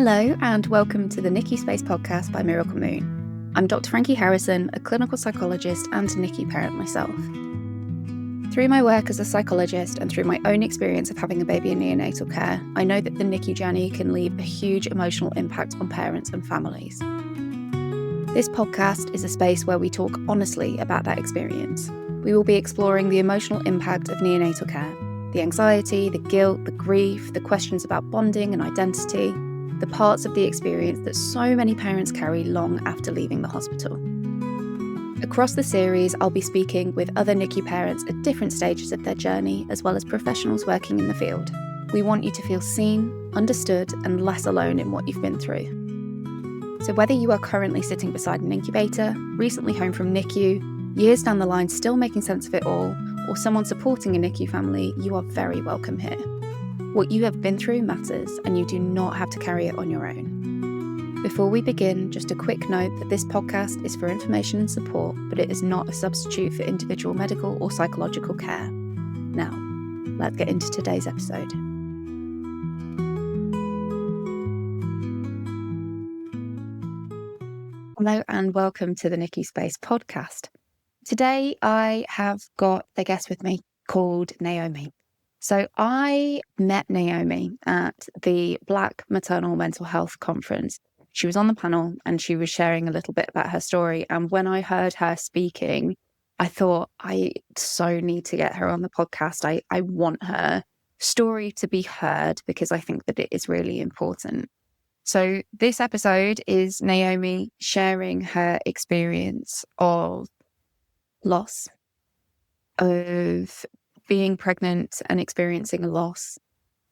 Hello and welcome to the NICU Space podcast by Miracle Moon. I'm Dr. Frankie Harrison, a clinical psychologist and a NICU parent myself. Through my work as a psychologist and through my own experience of having a baby in neonatal care, I know that the NICU journey can leave a huge emotional impact on parents and families. This podcast is a space where we talk honestly about that experience. We will be exploring the emotional impact of neonatal care, the anxiety, the guilt, the grief, the questions about bonding and identity, the parts of the experience that so many parents carry long after leaving the hospital. Across the series, I'll be speaking with other NICU parents at different stages of their journey, as well as professionals working in the field. We want you to feel seen, understood, and less alone in what you've been through. So whether you are currently sitting beside an incubator, recently home from NICU, years down the line still making sense of it all, or someone supporting a NICU family, you are very welcome here. What you have been through matters, and you do not have to carry it on your own. Before we begin, just a quick note that this podcast is for information and support, but it is not a substitute for individual medical or psychological care. Now, let's get into today's episode. Hello and welcome to the NICU Space podcast. Today I have got a guest with me called Naomi. So I met Naomi at the Black Maternal Mental Health Conference. She was on the panel and she was sharing a little bit about her story. And when I heard her speaking, I thought, I so need to get her on the podcast. I want her story to be heard because I think that it is really important. So this episode is Naomi sharing her experience of loss, of being pregnant and experiencing a loss,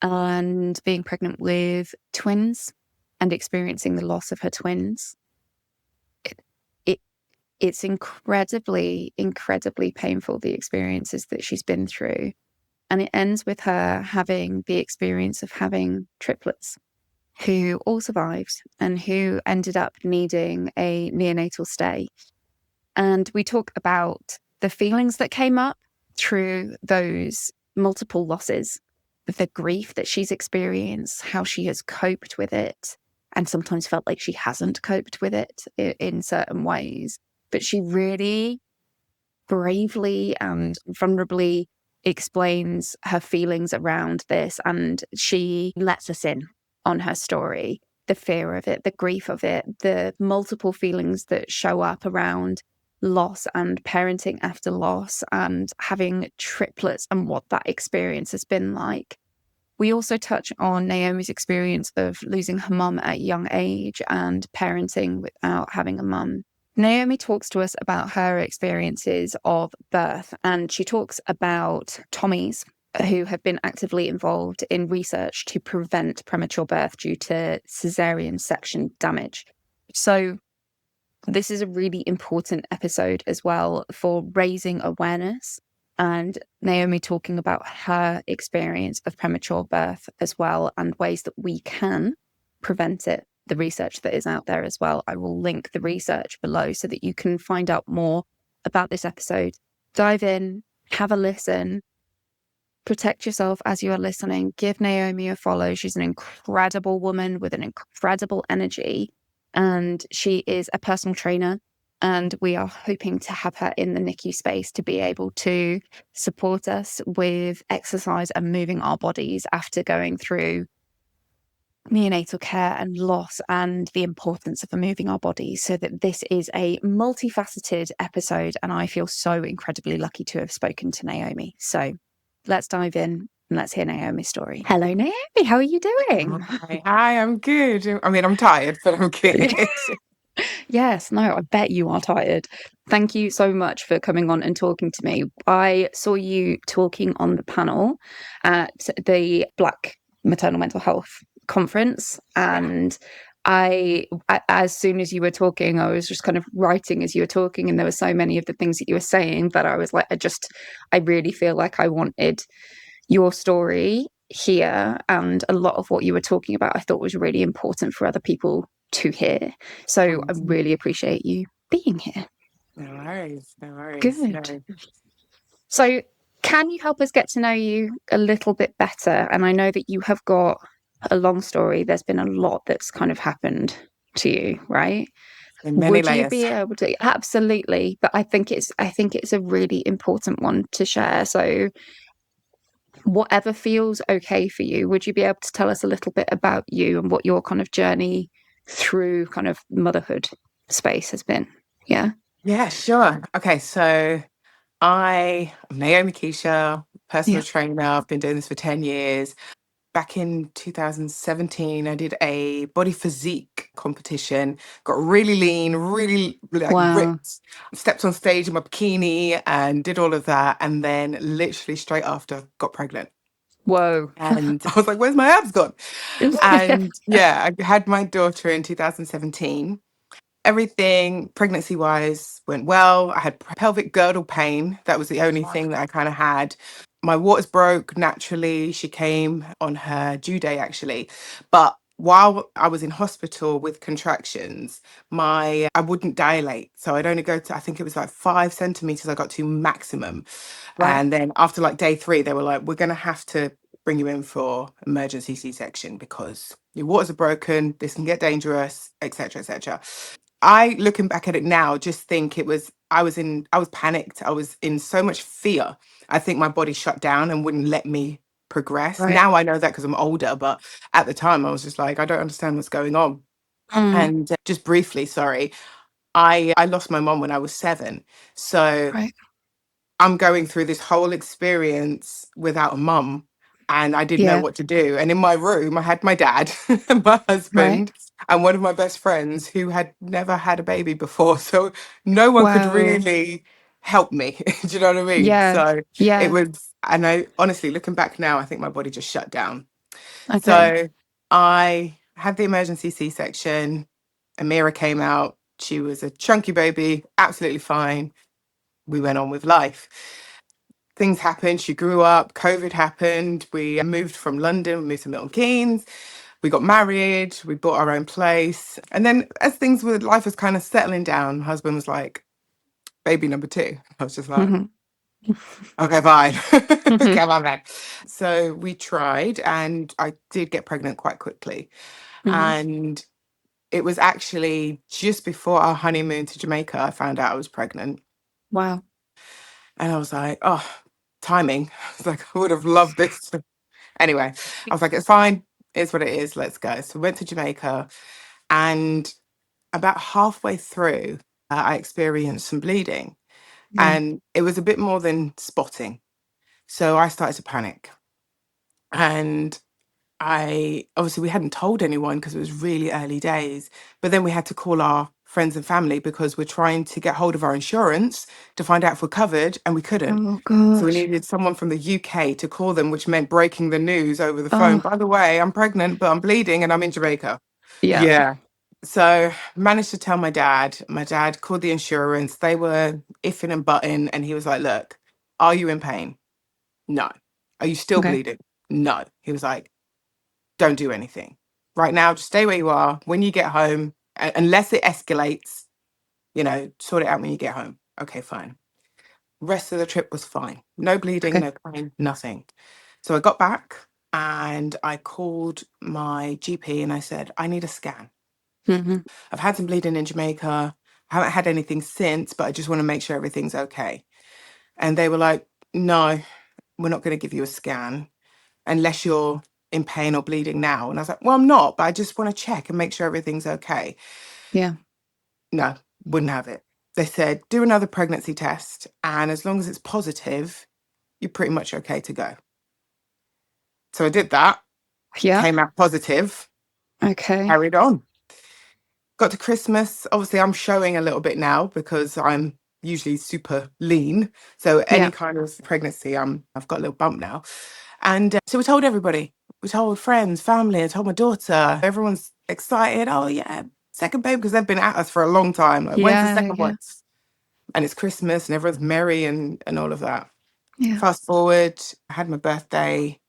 and being pregnant with twins and experiencing the loss of her twins. It's incredibly painful, the experiences that she's been through. And it ends with her having the experience of having triplets who all survived and who ended up needing a neonatal stay. And we talk about the feelings that came up through those multiple losses, the grief that she's experienced, how she has coped with it, and sometimes felt like she hasn't coped with it in certain ways. But she really bravely and vulnerably explains her feelings around this, and she lets us in on her story, the fear of it, the grief of it, the multiple feelings that show up around loss and parenting after loss and having triplets and what that experience has been like. We also touch on Naomi's experience of losing her mum at a young age and parenting without having a mum. Naomi talks to us about her experiences of birth, and she talks about Tommies who have been actively involved in research to prevent premature birth due to cesarean section damage. So this is a really important episode as well for raising awareness, and Naomi talking about her experience of premature birth as well and ways that we can prevent it, the research that is out there as well. I will link the research below so that you can find out more about this episode. Dive in, have a listen, protect yourself as you are listening. Give Naomi a follow. She's an incredible woman with an incredible energy. And she is a personal trainer, and we are hoping to have her in the NICU space to be able to support us with exercise and moving our bodies after going through neonatal care and loss, and the importance of moving our bodies, so that this is a multifaceted episode. And I feel so incredibly lucky to have spoken to Naomi. So let's dive in. And let's hear Naomi's story. Hello, Naomi. How are you doing? Hi, I'm good. I mean, I'm tired, but I'm good. Yes, no, I bet you are tired. Thank you so much for coming on and talking to me. I saw you talking on the panel at the Black Maternal Mental Health Conference, and as soon as you were talking, I was just kind of writing as you were talking, and there were so many of the things that you were saying that I was like, I really feel like I wanted your story here, and a lot of what you were talking about I thought was really important for other people to hear. So I really appreciate you being here. No worries. Good. So can you help us get to know you a little bit better? And I know that you have got a long story, there's been a lot that's kind of happened to you, right? In many Would you layers. be able to? Absolutely, but I think it's a really important one to share. So whatever feels okay for you, would you be able to tell us a little bit about you and what your kind of journey through kind of motherhood space has been? Yeah. Yeah, sure. Okay, so I'm Naomi Keisha, Yeah. personal trainer. I've been doing this for 10 years. Back in 2017, I did a body physique competition, got really lean, really like Wow. ripped, stepped on stage in my bikini and did all of that. And then literally straight after got pregnant. Whoa. And I was like, where's my abs gone? Yeah. And yeah, I had my daughter in 2017. Everything pregnancy wise went well. I had pelvic girdle pain. That was the only thing that I kind of had. My waters broke naturally. She came on her due day actually. But while I was in hospital with contractions, my I wouldn't dilate. So I'd only go to, I think it was like 5 centimeters I got to maximum. Right. And then after like day 3, they were like, we're gonna have to bring you in for emergency C-section because your waters are broken, this can get dangerous, etc., etc. I, looking back at it now, just think I was panicked. I was in so much fear. I think my body shut down and wouldn't let me progress. Right. Now I know that because I'm older, but at the time I was just like, I don't understand what's going on. Mm. And just briefly, sorry, I lost my mom when I was 7. So Right. I'm going through this whole experience without a mum and I didn't know Yeah. what to do. And in my room, I had my dad, my Right. husband, and one of my best friends who had never had a baby before. So no one could Wow. really help me. Do you know what I mean? Yeah. So it Yeah. was, and I honestly, looking back now, I think my body just shut down. Okay. So I had the emergency C section. Amira came out. She was a chunky baby, absolutely fine. We went on with life. Things happened. She grew up. COVID happened. We moved from London. We moved to Milton Keynes. We got married. We bought our own place. And then, as things with life was kind of settling down, my husband was like, "Baby number 2." I was just like, Hmm. "Okay, fine, Hmm. come on then." So we tried, and I did get pregnant quite quickly. Hmm. And it was actually just before our honeymoon to Jamaica, I found out I was pregnant. Wow. And I was like, "Oh, timing." I was like, "I would have loved this." Anyway, I was like, it's fine. It's what it is. Let's go. So we went to Jamaica, and about halfway through, I experienced some bleeding, Yeah. and it was a bit more than spotting. So I started to panic, and I obviously we hadn't told anyone because it was really early days, but then we had to call our friends and family because we're trying to get hold of our insurance to find out if we're covered, and we couldn't. Oh So we gosh. needed someone from the UK to call them, which meant breaking the news over the phone. Oh By the way, I'm pregnant, but I'm bleeding and I'm in Jamaica. yeah. Yeah. So managed to tell my dad. My dad called the insurance. They were iffing and butting, and he was like, "Look, are you in pain? No. Are you still Okay. bleeding? No." He was like, don't do anything. Right now, just stay where you are. When you get home, unless it escalates, sort it out when you get home. Okay, fine. Rest of the trip was fine. No bleeding, Okay. no pain, nothing. So I got back and I called my GP and I said, I need a scan. Hmm. I've had some bleeding in Jamaica. I haven't had anything since, but I just want to make sure everything's okay. And they were like, no, we're not going to give you a scan unless you're in pain or bleeding now. And I was like, well, I'm not, but I just want to check and make sure everything's okay. Yeah. No, wouldn't have it. They said, do another pregnancy test. And as long as it's positive, you're pretty much okay to go. So I did that, Yeah. came out positive, Okay. carried on. Got to Christmas. Obviously, I'm showing a little bit now because I'm usually super lean. So Yeah. any kind of pregnancy, I've got a little bump now. And so we told everybody. We told friends, family. I told my daughter. Everyone's excited. Oh yeah, second baby because they've been at us for a long time. Like, when's the Yeah. second Yeah. one? And it's Christmas and everyone's merry and all of that. Yeah. Fast forward, I had my birthday.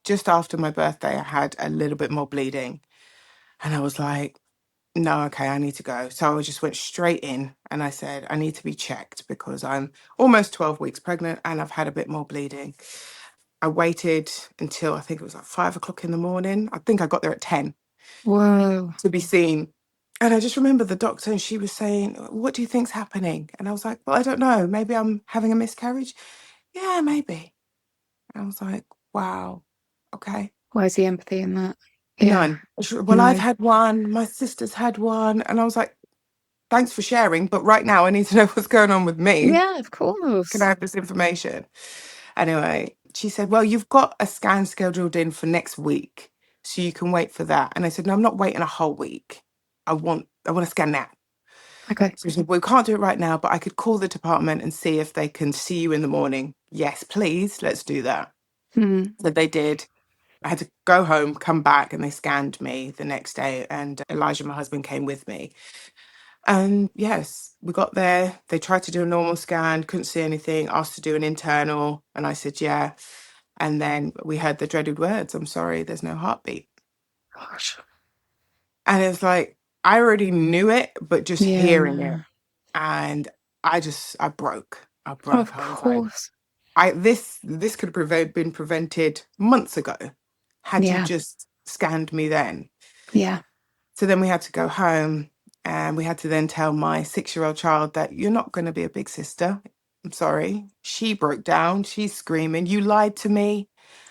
Just after my birthday, I had a little bit more bleeding, and I was like, no, okay, I need to go. So I just went straight in and I said, I need to be checked because I'm almost 12 weeks pregnant and I've had a bit more bleeding. I waited until I think it was like 5 o'clock in the morning. I think I got there at 10 Whoa. to be seen. And I just remember the doctor, and she was saying, "What do you think's happening?" And I was like, "Well, I don't know. Maybe I'm having a miscarriage." "Yeah, maybe." And I was like, "Wow. Okay." Where's the empathy in that? Yeah. None. "Well, I've No. had one. My sister's had one." And I was like, "Thanks for sharing. But right now I need to know what's going on with me. Yeah, of Can I course. have this information?" Anyway, she said, "Well, you've got a scan scheduled in for next week, so you can wait for that." And I said, "No, I'm not waiting a whole week. I want to scan now." Okay. So she said, "We can't do it right now, but I could call the department and see if they can see you in the morning." "Yes, please. Let's do that." Mm. So they did. I had to go home, come back, and they scanned me the next day. And Elijah, my husband, came with me. And yes, we got there. They tried to do a normal scan, couldn't see anything, asked to do an internal. And I said, yeah. And then we heard the dreaded words, "I'm sorry, there's no heartbeat." Gosh. And it's like, I already knew it, but just hearing it. Yeah. And I broke. I Of broke. I was like, course. this could have been prevented months ago had you Yeah. just scanned me then. Yeah. So then we had to go home, and we had to then tell my 6-year-old child that you're not going to be a big sister. I'm sorry. She broke down. She's screaming, "You lied to me.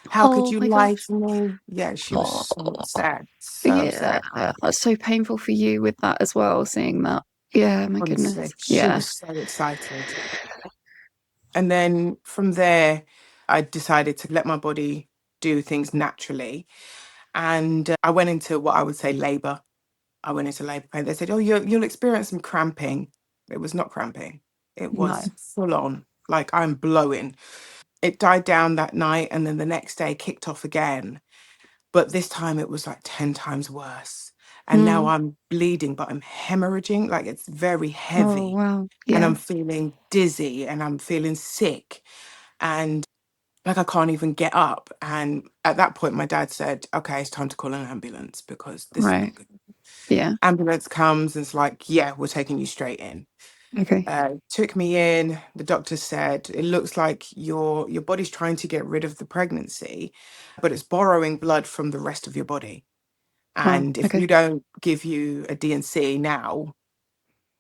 How could Oh you my lie gosh. to me?" Yeah, she was so Oh, upset. So yeah. upset. That's so painful for you with that as well, seeing that. Yeah, my Honestly, goodness. she Yeah. was so excited. And then from there, I decided to let my body do things naturally. And I went into what I would say labor. I went into labor pain. They said, "Oh, you'll experience some cramping." It was not cramping. It No. was full on, like I'm blowing. It died down that night, and then the next day kicked off again. But this time it was like 10 times worse. And now Mm. I'm bleeding, but I'm hemorrhaging. Like it's very Oh, heavy. wow. And Yeah. I'm feeling dizzy, and I'm feeling sick. And like I can't even get up. And at that point, my dad said, "Okay, it's time to call an ambulance because this is Right. not good." Yeah. Ambulance comes and it's like, "Yeah, we're taking you straight in." Okay. Took me in. The doctor said, "It looks like your body's trying to get rid of the pregnancy, but it's borrowing blood from the rest of your body. Wow. And if we Okay. don't give you a D&C now,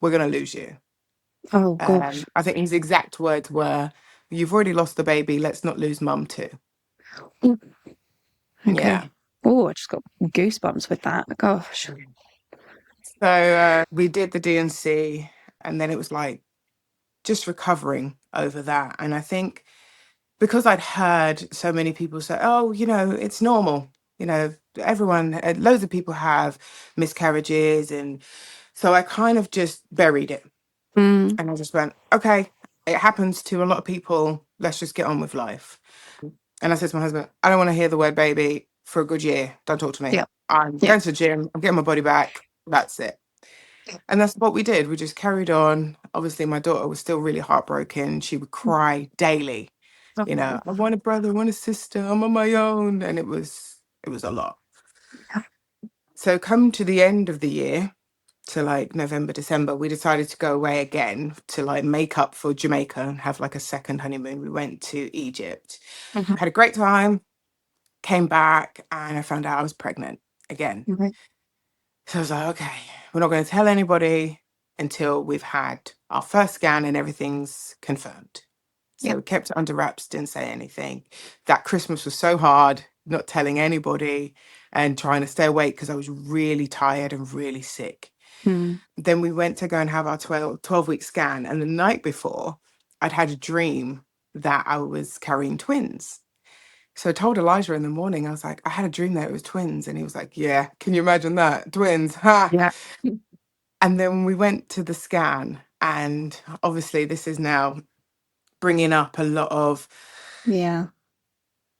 we're going to lose you." Oh, gosh. I think his exact words were, "You've already lost the baby. Let's not lose mum too." Mm. Yeah. Okay. Oh, I just got goosebumps with that. Gosh. So we did the D&C, and then it was like just recovering over that. And I think because I'd heard so many people say, "Oh, it's normal. Everyone, loads of people have miscarriages." And so I kind of just buried it. Mm. And I just went, "Okay, it happens to a lot of people. Let's just get on with life." And I said to my husband, "I don't want to hear the word baby for a good year. Don't talk to me. Yeah. I'm Yeah. going to the gym. I'm getting my body back. That's it." And that's what we did. We just carried on. Obviously, my daughter was still really heartbroken. She would cry daily. Oh. "I want a brother, I want a sister, I'm on my own." And it was a lot. Yeah. So come to the end of the year, to like November, December, we decided to go away again to like make up for Jamaica and have like a second honeymoon. We went to Egypt. Mhm. Had a great time, came back, and I found out I was pregnant again. Okay. So I was like, "Okay, we're not going to tell anybody until we've had our first scan and everything's confirmed." Yeah. So we kept it under wraps, didn't say anything. That Christmas was so hard, not telling anybody and trying to stay awake because I was really tired and really sick. Mm. Then we went to go and have our 12-week scan. And the night before, I'd had a dream that I was carrying twins. So I told Elijah in the morning, I was like, "I had a dream that it was twins." And he was like, "Yeah, can you imagine that? Twins, ha." Yeah. And then we went to the scan. And obviously, this is now bringing up a lot of Yeah.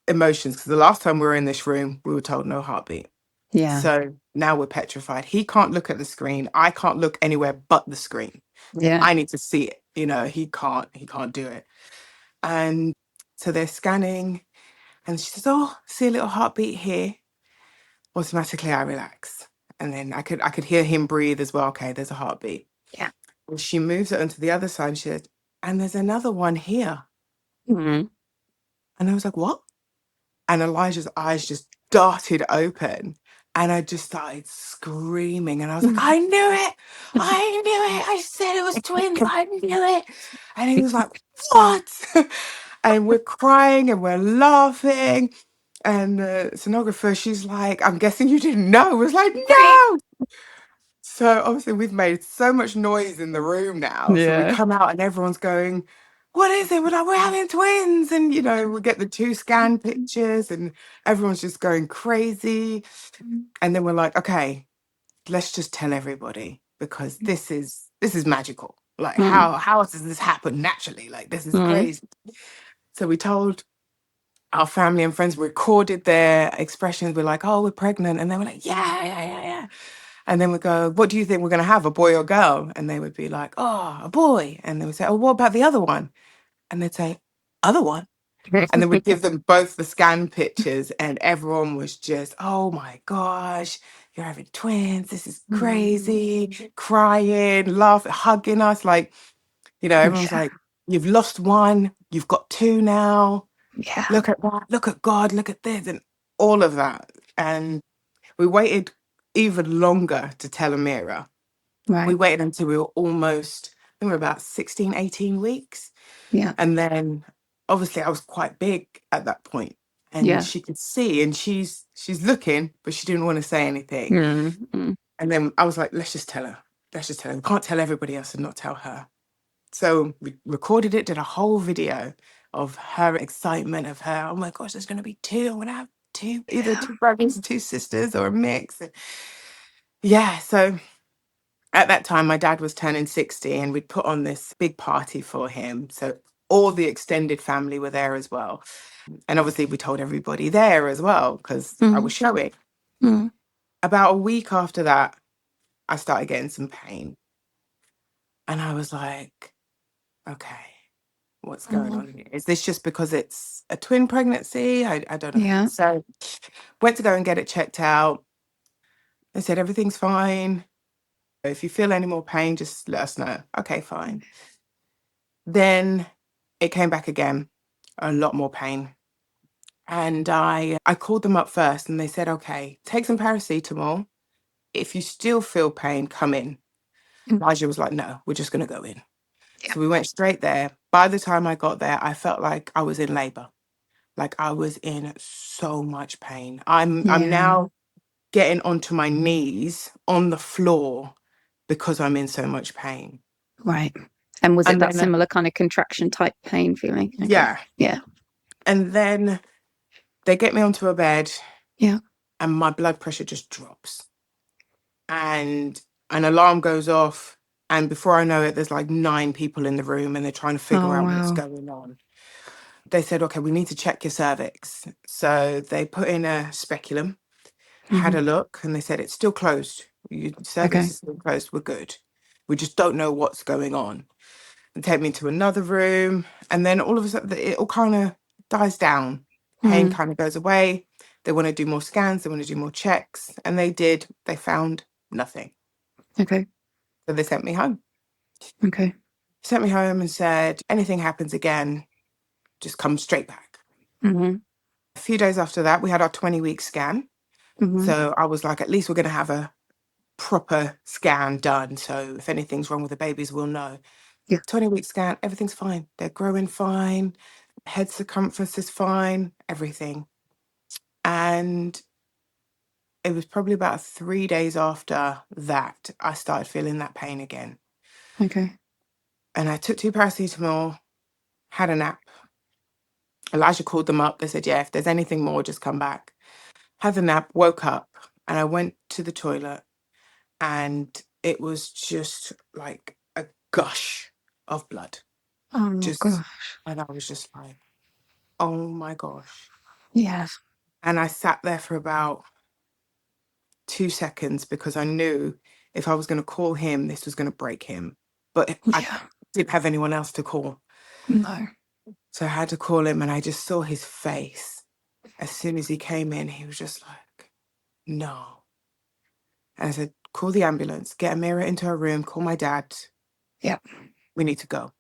emotions, because the last time we were in this room, we were told no heartbeat. Yeah. So now we're petrified. He can't look at the screen. I can't look anywhere but the screen. Yeah. I need to see it. He can't do it. And so they're scanning, and she says, "Oh, see a little heartbeat here." Automatically I relax. And then I could hear him breathe as well. Okay, there's a heartbeat. Yeah. And she moves it onto the other side, and she said, "And there's another one here." Mm. And I was like, "What?" And Elijah's eyes just darted open. And I just started screaming. And I was like, I knew it. I knew it. I said it was twins. I knew it. And he was like, what? And we're crying and we're laughing. And the sonographer, she's like, I'm guessing you didn't know. I was like, no. So obviously we've made so much noise in the room now. So we Yeah. come out and everyone's going, what is it? We're like, we're having twins. And, you know, we get the 2 scan pictures and everyone's just going crazy. And then we're like, okay, let's just tell everybody because this is magical. Like Mm, how else does this happen naturally? Like this is mm, crazy. So we told our family and friends, recorded their expressions. We're like, oh, we're pregnant. And they were like, yeah, yeah, yeah, yeah. And then we go, what do you think we're going to have, a boy or girl? And they would be like, oh, a boy. And they would say, oh, what about the other one? And they'd say, other one? And then we'd give them both the scan pictures, and everyone was just, oh my gosh, you're having twins. This is crazy. Crying, laughing, hugging us. Like, you know, everyone's yeah. like, you've lost one, you've got 2 now. Yeah. Look at that. Look at God. Look at this. And all of that. And we waited even longer to tell Amira. We Right. waited until we were almost, I think we were about 16, 18 weeks. Yeah. And then obviously I was quite big at that point, and Yeah. she could see, and she's looking, but she didn't want to say anything. Mm, mm. And then I was like, let's just tell her. Let's just tell her. We can't tell everybody else and not tell her. So we recorded it, did a whole video of her excitement of her, oh my gosh, there's going to be 2. I'm going to have 2, either Yeah. 2 brothers or 2 sisters or a mix. And yeah, so at that time, my dad was turning 60 and we'd put on this big party for him. So all the extended family were there as well. And obviously, we told everybody there as well because I was Mm, showing. mm. About a week after that, I started getting some pain. And I was like, okay, what's going Oh, on here? Is this just because it's a twin pregnancy? I don't know. yeah. So went to go and get it checked out. They said everything's fine. If you feel any more pain, just let us know. Okay, fine. Then it came back again, a lot more pain. And I called them up first and they said, okay, take some paracetamol. If you still feel pain, come in. Mm, Elijah was like, no, we're just going to go in. yeah. So we went straight there. By the time I got there, I felt like I was in labor. Like I was in so much pain. I'm Yeah. now getting onto my knees on the floor because I'm in so much pain. Right. And was it And that then, similar kind of contraction type pain feeling? Okay. yeah. Yeah. And then they get me onto a bed Yeah. and my blood pressure just drops. And an alarm goes off. And before I know it, there's like 9 people in the room and they're trying to figure Oh, out what's wow. going on. They said, okay, we need to check your cervix. So they put in a speculum, had Hmm. a look, and they said, it's still closed. Your cervix Okay. is still closed. We're good. We just don't know what's going on. And take me to another room. And then all of a sudden, it all kind of dies down. Pain Mm. kind of goes away. They want to do more scans. They want to do more checks. And they did. They found nothing. Okay. So they sent me home. Okay. Sent me home and said, anything happens again, just come straight back. Hmm. A few days after that, we had our 20-week scan. Hmm. So I was like, at least we're going to have a proper scan done. So if anything's wrong with the babies, we'll know. Yeah. 20-week scan, everything's fine. They're growing fine. Head circumference is fine, everything. And it was probably about 3 days after that, I started feeling that pain again. Okay. And I took 2 paracetamol, had a nap. Elijah called them up. They said, yeah, if there's anything more, just come back. Had the nap, woke up, and I went to the toilet, and it was just like a gush of blood. Oh, Just, gosh. and I was just like, oh my gosh. Yes. And I sat there for about 2 seconds because I knew if I was going to call him, this was going to break him. But I Yeah. didn't have anyone else to call. No. So I had to call him, and I just saw his face. As soon as he came in, he was just like, no. And I said, call the ambulance, get Amira into her room, call my dad. Yeah. We need to go.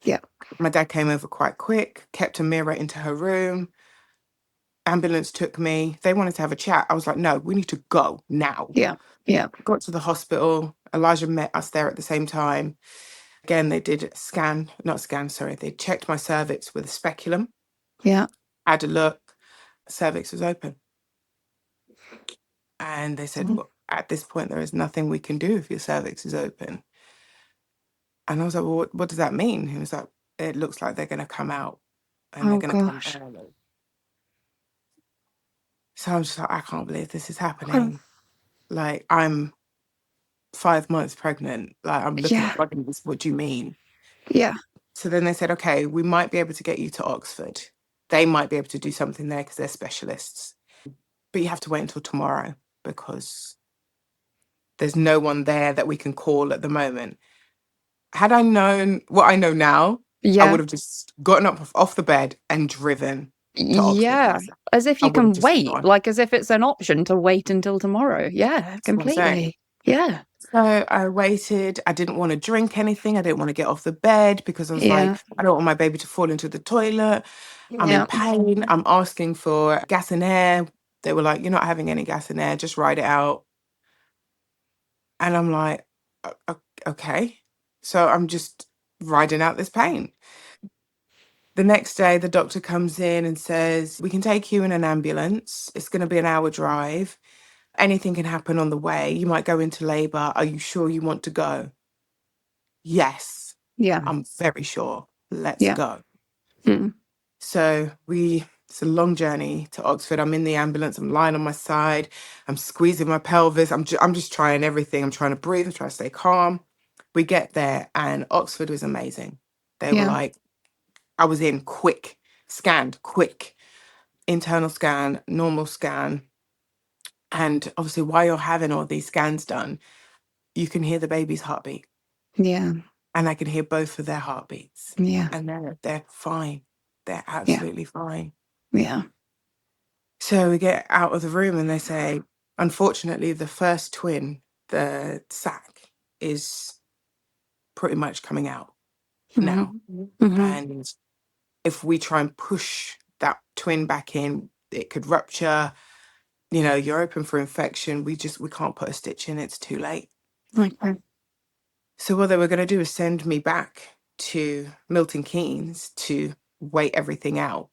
Yeah. My dad came over quite quick, kept Amira into her room. Ambulance took me. They wanted to have a chat. I was like, no, we need to go now. Yeah. Yeah. Got to the hospital. Elijah met us there at the same time. Again, they did not scan, sorry. They checked my cervix with a speculum, Yeah. had a look, cervix was open. And they said, Mm. well, at this point, there is nothing we can do if your cervix is open. And I was like, well, what does that mean? He was like, it looks like they're going to come out and they're Oh going to come gosh. early. So I'm just like, I can't believe this is Oh, happening. Like, I'm 5 months pregnant. Like, I'm looking yeah. at bugging this. What do you mean? Yeah. So then they said, okay, we might be able to get you to Oxford. They might be able to do something there because they're specialists. But you have to wait until tomorrow because there's no one there that we can call at the moment. Had I known what I know now, I Yeah. would have just gotten up off the bed and driven to Oxford Yeah. myself. As if I you would have can just wait, gone. like as if it's an option to wait until tomorrow. Yeah, That's what I'm saying. completely. Yeah. So I waited. I didn't want to drink anything. I didn't want to get off the bed because I was like, Yeah. I don't want my baby to fall into the toilet. I'm in Yeah. pain. I'm asking for gas and air. They were like, you're not having any gas and air. Just ride it out. And I'm like, Okay. So I'm just riding out this pain. The next day, the doctor comes in and says, we can take you in an ambulance. It's going to be an hour drive. Anything can happen on the way. You might go into labor. Are you sure you want to go? Yes, Yeah. I'm very sure. Let's Yeah. go. Mm. So it's a long journey to Oxford. I'm in the ambulance. I'm lying on my side. I'm squeezing my pelvis. I'm just trying everything. I'm trying to breathe. I'm trying to stay calm. We get there, and Oxford was amazing. They were Yeah. like, I was in quick, scanned quick, internal scan, normal scan. And obviously, while you're having all these scans done, you can hear the baby's heartbeat. Yeah. And I can hear both of their heartbeats. Yeah. And they're fine. They're Yeah. absolutely fine. Yeah. So we get out of the room and they say, unfortunately, the first twin, the sac, is pretty much coming out now. Mm-hmm. Mm-hmm. And if we try and push that twin back in, it could rupture. You're open for infection. We can't put a stitch in. It's too late. Okay. So what they were going to do is send me back to Milton Keynes to wait everything out.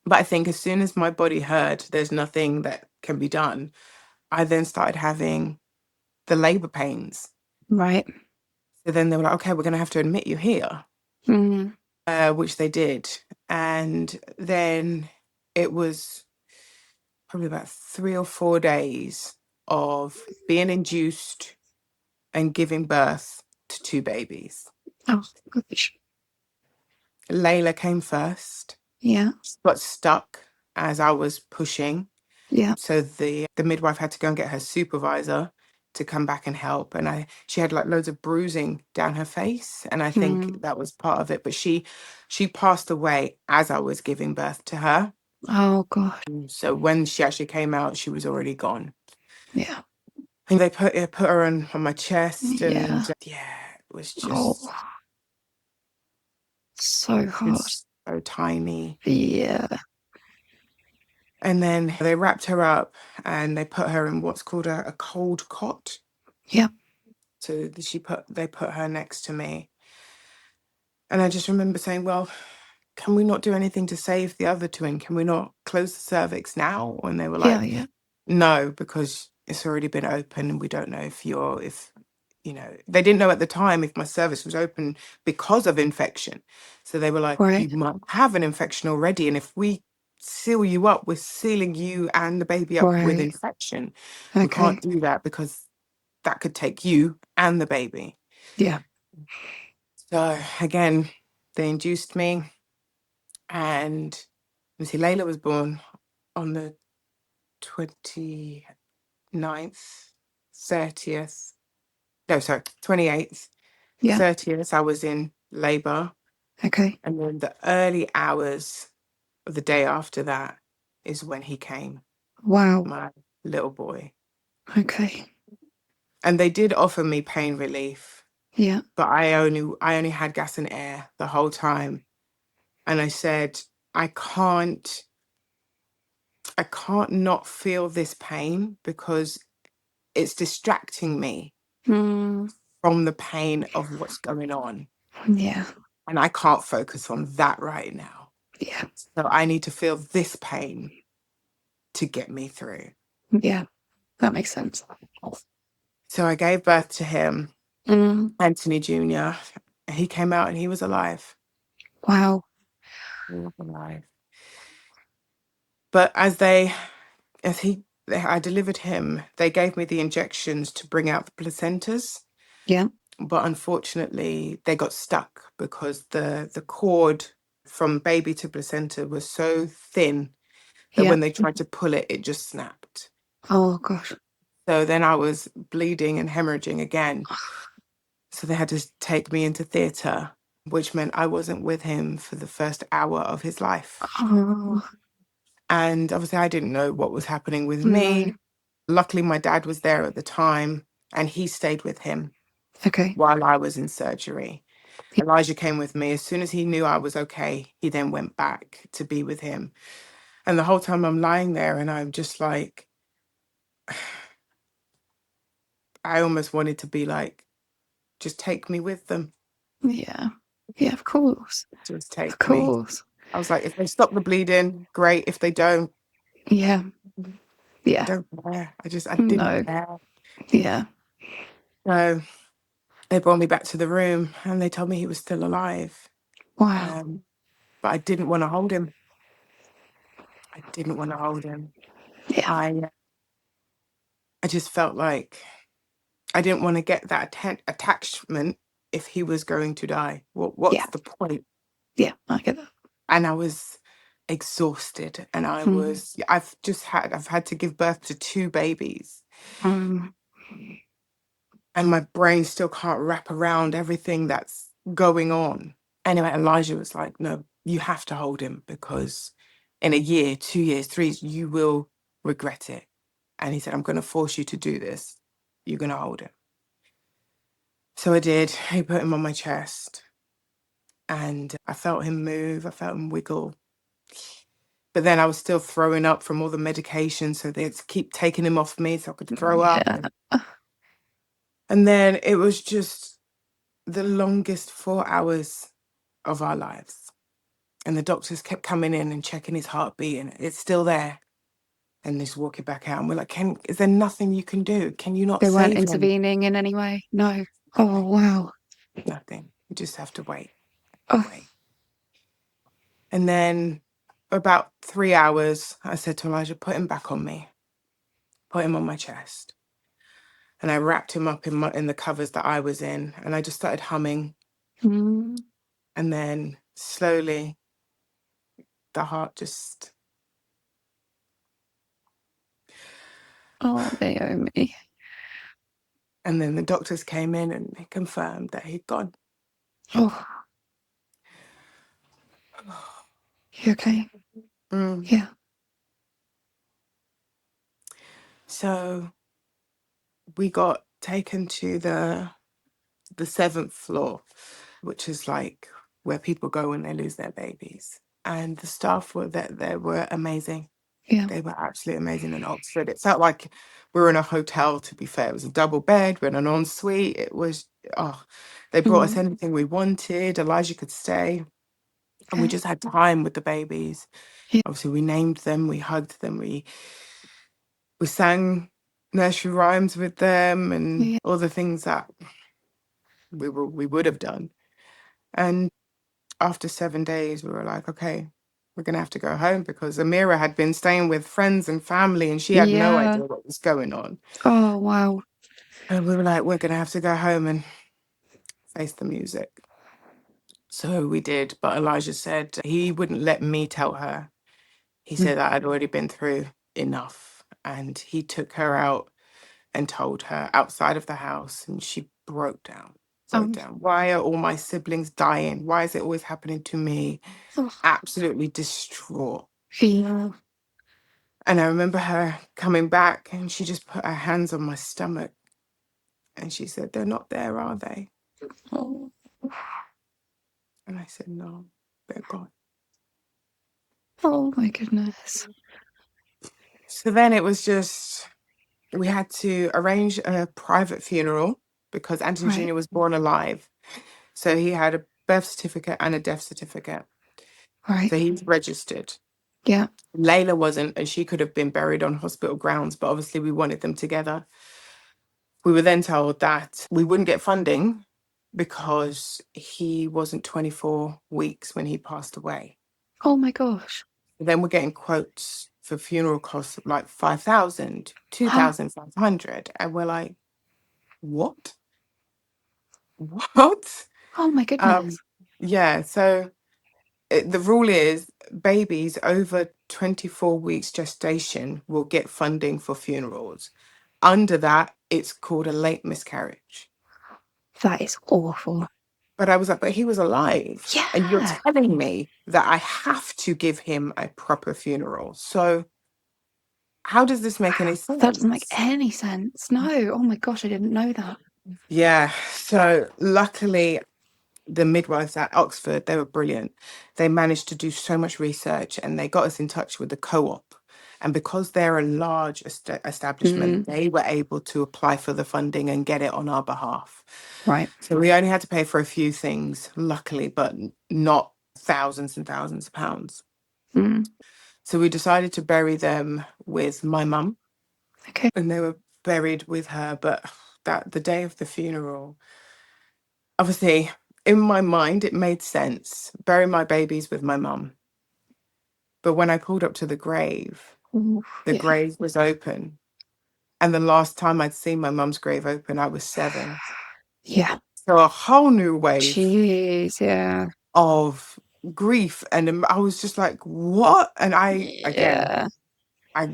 But I think as soon as my body heard there's nothing that can be done, I then started having the labor pains. Right. So then they were like, okay, we're going to have to admit you here, Mm-hmm. which they did. And then it was probably about 3 or 4 days of being induced and giving birth to two babies. Oh gosh. Layla came first, Yeah. got stuck as I was pushing. Yeah. So the midwife had to go and get her supervisor to come back and help. And she had like loads of bruising down her face. And I think Mm. that was part of it. But she passed away as I was giving birth to her. Oh gosh. So when she actually came out, she was already gone. Yeah. And they put her on my chest, and Yeah. yeah, it was Oh, so hard. just so tiny. Yeah. And then they wrapped her up and they put her in what's called a cold cot. Yeah. So they put her next to me. And I just remember saying, well, can we not do anything to save the other twin? Can we not close the cervix now? And they were Yeah. like, Yeah. no, because it's already been open and we don't know they didn't know at the time if my cervix was open because of infection. So they were like, Right. you might have an infection already. And if we seal you up, we're sealing you and the baby up with Right. infection. We Okay. can't do that because that could take you and the baby. Yeah. So again, they induced me, and see, Layla was born on the 29th, 30th. No, sorry, 28th. Yeah. 30th, I was in labor. Okay. And then the early hours of the day after that is when he came, Wow. my little boy. Okay. And they did offer me pain relief, Yeah. but I only had gas and air the whole time. And I said, I can't I can't not feel this pain because it's distracting me Mm, from the pain of what's going on. yeah. And I can't focus on that right now. Yeah. So I need to feel this pain to get me through. Yeah. That makes sense. So I gave birth to him, Mm, Anthony Jr. He came out and he was alive. wow. He was alive. But I delivered him, they gave me the injections to bring out the placentas. Yeah. But unfortunately, they got stuck because the cord from baby to placenta was so thin that Yeah. when they tried to pull it, it just snapped. Oh gosh. So then I was bleeding and hemorrhaging again. So they had to take me into theatre, which meant I wasn't with him for the first hour of his life. Oh And obviously, I didn't know what was happening with no. me. Luckily, my dad was there at the time and he stayed with him Okay. while I was in surgery. Elijah came with me. As soon as he knew I was okay, he then went back to be with him. And the whole time I'm lying there and I'm just like, I almost wanted to be like, just take me with them. Yeah. Yeah, of course. Just Of take me. course. I was like, if they stop the bleeding, great. If they don't, Yeah. I Yeah. don't care. I didn't No. care. Yeah. So they brought me back to the room and they told me he was still alive. Wow. Um, but I didn't want to hold him. I didn't want to hold him. Yeah. I just felt like I didn't want to get that attachment if he was going to die. What's Yeah. the point? Yeah. I get that. And I was exhausted and Mm. I've had to give birth to two babies Mm. and my brain still can't wrap around everything that's going on. Anyway, Elijah was like, no, you have to hold him because in a year, 2 years, 3 years, you will regret it. And he said, I'm going to force you to do this. You're going to hold him. So I did. He put him on my chest and I felt him move. I felt him wiggle. But then I was still throwing up from all the medication. So they had to keep taking him off me so I could throw up. Yeah. And then it was just the longest 4 hours of our lives. And the doctors kept coming in and checking his heartbeat and it's still there. And just walking back out. And we're like, is there nothing you can do? Can you not They weren't save him? intervening in any way. No. Oh wow. Nothing. You just have to wait. Oh. Wait. And then about 3 hours, I said to Elijah, put him back on me. Put him on my chest. And I wrapped him up in the covers that I was in. And I just started humming. Mm. And then slowly the heart just, Oh, Naomi. and then the doctors came in and they confirmed that he'd gone. Oh, you okay? Mm. Yeah. So we got taken to the seventh floor, which is like where people go when they lose their babies. And the staff were that they were amazing. Yeah. They were absolutely amazing in Oxford. It felt like we were in a hotel, to be fair. It was a double bed, we had an ensuite. It was, oh, they brought us Mm. anything we wanted. Elijah could stay. And we Okay. just had time with the babies. Yeah. Obviously, we named them, we hugged them, we sang nursery rhymes with them and Yeah. all the things that we would have done. And after 7 days, we were like, okay, we're going to have to go home because Amira had been staying with friends and family and she had no Yeah. idea what was going on. Oh wow. And we were like, we're going to have to go home and face the music. So we did. But Elijah said he wouldn't let me tell her. He Mm. said that I'd already been through enough. And he took her out and told her outside of the house. And she broke down, broke Um. down. Why are all my siblings dying? Why is it always happening to me? Oh, Absolutely distraught. yeah. And I remember her coming back and she just put her hands on my stomach and she said, they're not there, are they? Oh. And I said, no, they're gone. Oh my goodness. So then it was just, we had to arrange a private funeral because Anthony Right. Jr. was born alive. So he had a birth certificate and a death certificate. Right. So he's registered. Yeah. Layla wasn't, and she could have been buried on hospital grounds, but obviously we wanted them together. We were then told that we wouldn't get funding because he wasn't 24 weeks when he passed away. Oh my gosh. Then we're getting quotes for funeral costs of like 5,000, 2,500, and we're like, what? What? Oh my Um, goodness. yeah, so the rule is babies over 24 weeks gestation will get funding for funerals. Under that, it's called a late miscarriage. That is awful. But I was like, but he was alive. And you're Yeah. telling me that I have to give him a proper funeral. So how does this make any That doesn't make sense? any sense. No. Oh my gosh, I didn't know that. Yeah. So luckily, the midwives at Oxford, they were brilliant. They managed to do so much research and they got us in touch with the co-op. And because they're a large establishment, Mm, they were able to apply for the funding and get it on our behalf. right. So we only had to pay for a few things, luckily, but not thousands and thousands of pounds. Mm, So we decided to bury them with my mum, okay. and they were buried with her. But that the day of the funeral, obviously, in my mind, it made sense. Bury my babies with my mum. But when I pulled up to Ooh, the yeah. grave was open. And the last time I'd seen my mum's grave open, I was 7. Yeah. So a whole new wave Jeez. Yeah. of grief. And I was just like, what? And again, Yeah.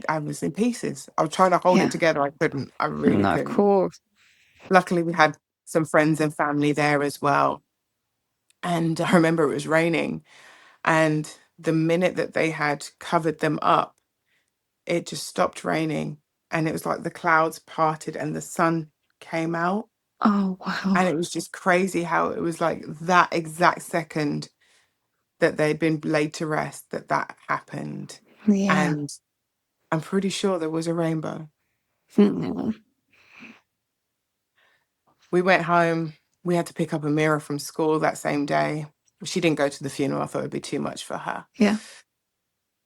I was in pieces. I was trying to hold it Yeah. together. I couldn't. I really No, of couldn't. course. Luckily, we had some friends and family there as well. And I remember it was raining. And the minute that they had covered them up, it just stopped raining. And it was like the clouds parted and the sun came out. Oh, wow. And it was just crazy how it was like that exact second that they'd been laid to rest that happened. Yeah. And I'm pretty sure there was a rainbow. Mm, We went home. We had to pick up Amira from school that same day. She didn't go to the funeral. I thought it'd be too much for her. yeah.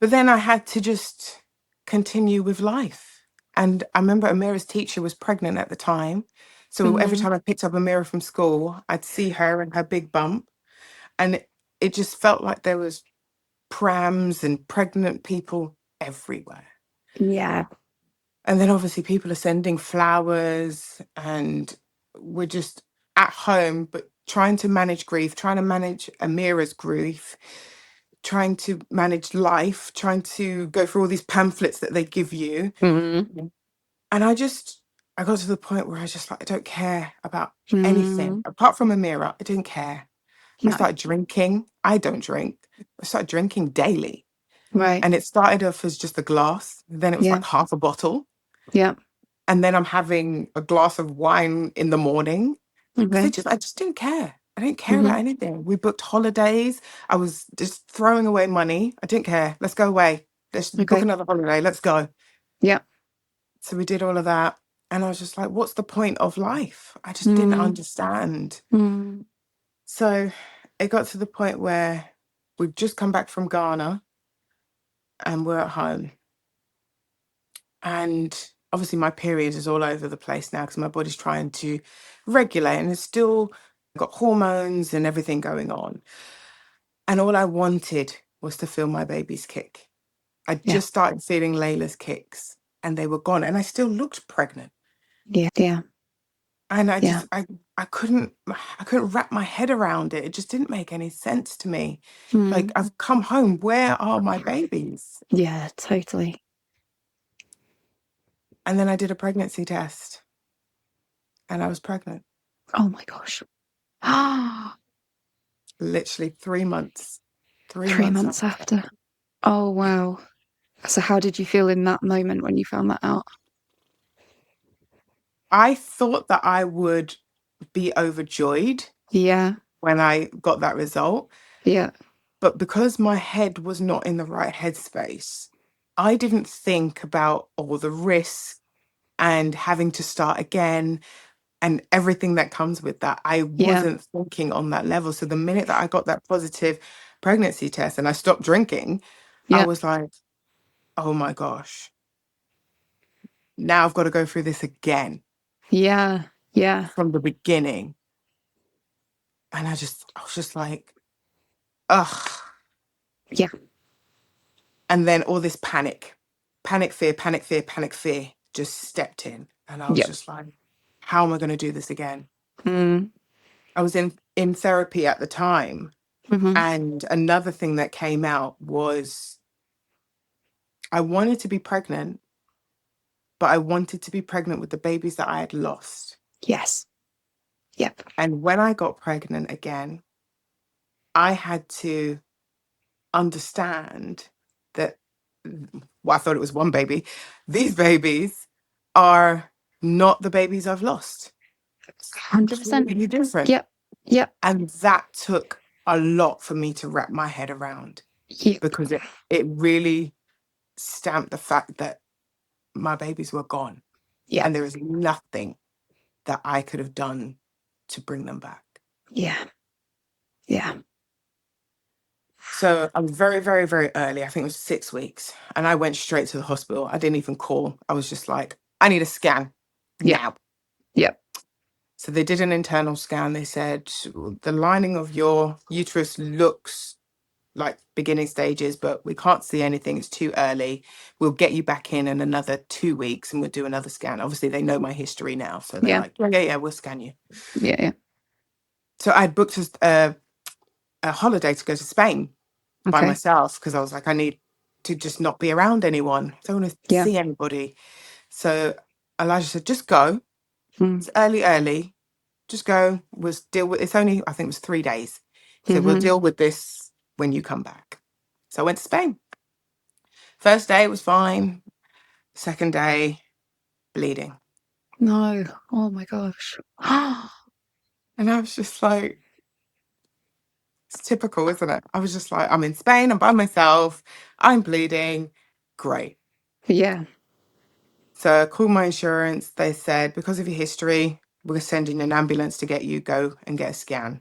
But then I had to just continue with life. And I remember Amira's teacher was pregnant at the time. So every Mm, time I picked up Amira from school, I'd see her and her big bump. And it just felt like there was prams and pregnant people everywhere. yeah. And then obviously people are sending flowers and we're just at home, but trying to manage grief, trying to manage Amira's grief, trying to manage life, trying to go through all these pamphlets that they give you. Mm, And I got to the point where I was just like, I don't care about anything. mm, Apart from Amira, I didn't care. I no. started drinking. I don't drink. I started drinking daily. Right. And it started off as just a glass. Then it was Yeah. like half a bottle. Yeah. And then I'm having a glass of wine in the morning because Okay. I just didn't care. I didn't care Hmm. about anything. We booked holidays. I was just throwing away money. I didn't care. Let's go away. Let's book Okay. another holiday. Let's go. Yeah. So we did all of that. And I was just like, what's the point of life? I just didn't Mm, understand. mm, So it got to the point where we've just come back from Ghana and we're at home. And obviously, my period is all over the place now because my body's trying to regulate and it's still got hormones and everything going on. And all I wanted was to feel my baby's kick. I yeah. just started feeling Layla's kicks and they were gone. And I still looked pregnant. Yeah. Yeah. And Yeah. I couldn't wrap my head around it. It just didn't make any sense to me. Like Mm, I've come home. Where are my babies? yeah. Totally. And then I did a pregnancy test and I was pregnant. Oh my gosh. Ah, Literally 3 months. Three 3 months months after. after. Oh wow. So how did you feel in that moment when you found that out? I thought that I would be overjoyed Yeah. when I got that result, Yeah. but because my head was not in the right headspace, I didn't think about all the risks and having to start again and everything that comes with that. I Yeah. wasn't thinking on that level. So the minute that I got that positive pregnancy test and I stopped drinking, I Yeah. was like, oh my gosh, now I've got to go through this again Yeah. Yeah. from the beginning. And I was just like, ugh. Yeah. And then all this panic, fear, panic, fear, panic, fear just stepped in. And I was Yep. just like, how am I going to do this again? Mm. I was in therapy at the time. Hmm. And another thing that came out was I wanted to be pregnant, but I wanted to be pregnant with the babies that I had lost. Yes. Yep. And when I got pregnant again, I had to understand that, well, I thought it was one baby. These babies are not the babies I've lost. It's 100%. completely different. Yep. Yep. And that took a lot for me to wrap my head around Yep. because it really stamped the fact that my babies were gone and Yep. there is nothing that I could have done to bring them back. Yeah. Yeah. So I was very, very, very early. I think it was 6 weeks. And I went straight to the hospital. I didn't even call. I was just like, I need a scan Yep. now. Yep. So they did an internal scan. They said, the lining of your uterus looks like beginning stages, but we can't see anything. It's too early. We'll get you back in another 2 weeks and we'll do another scan. Obviously, they know my history now. So they're Yeah. like, yeah, yeah, yeah, we'll scan you. Yeah. Yeah. So I'd booked a holiday to go to Spain by Okay. myself because I was like, I need to just not be around anyone. I don't want to Yeah. see anybody. So Elijah said, just go. Mm. It's early, early. Just go. We'll deal with it's only, I think it was 3 days. He said, we'll Hmm. deal with this when you come back. So I went to Spain. First day was fine. Second day, bleeding. No. Oh my gosh. And I was just like, it's typical, isn't it? I was just like, I'm in Spain, I'm by myself, I'm bleeding. Great. Yeah. So I called my insurance. They said, because of your history, we're sending an ambulance to get you, go and get a scan.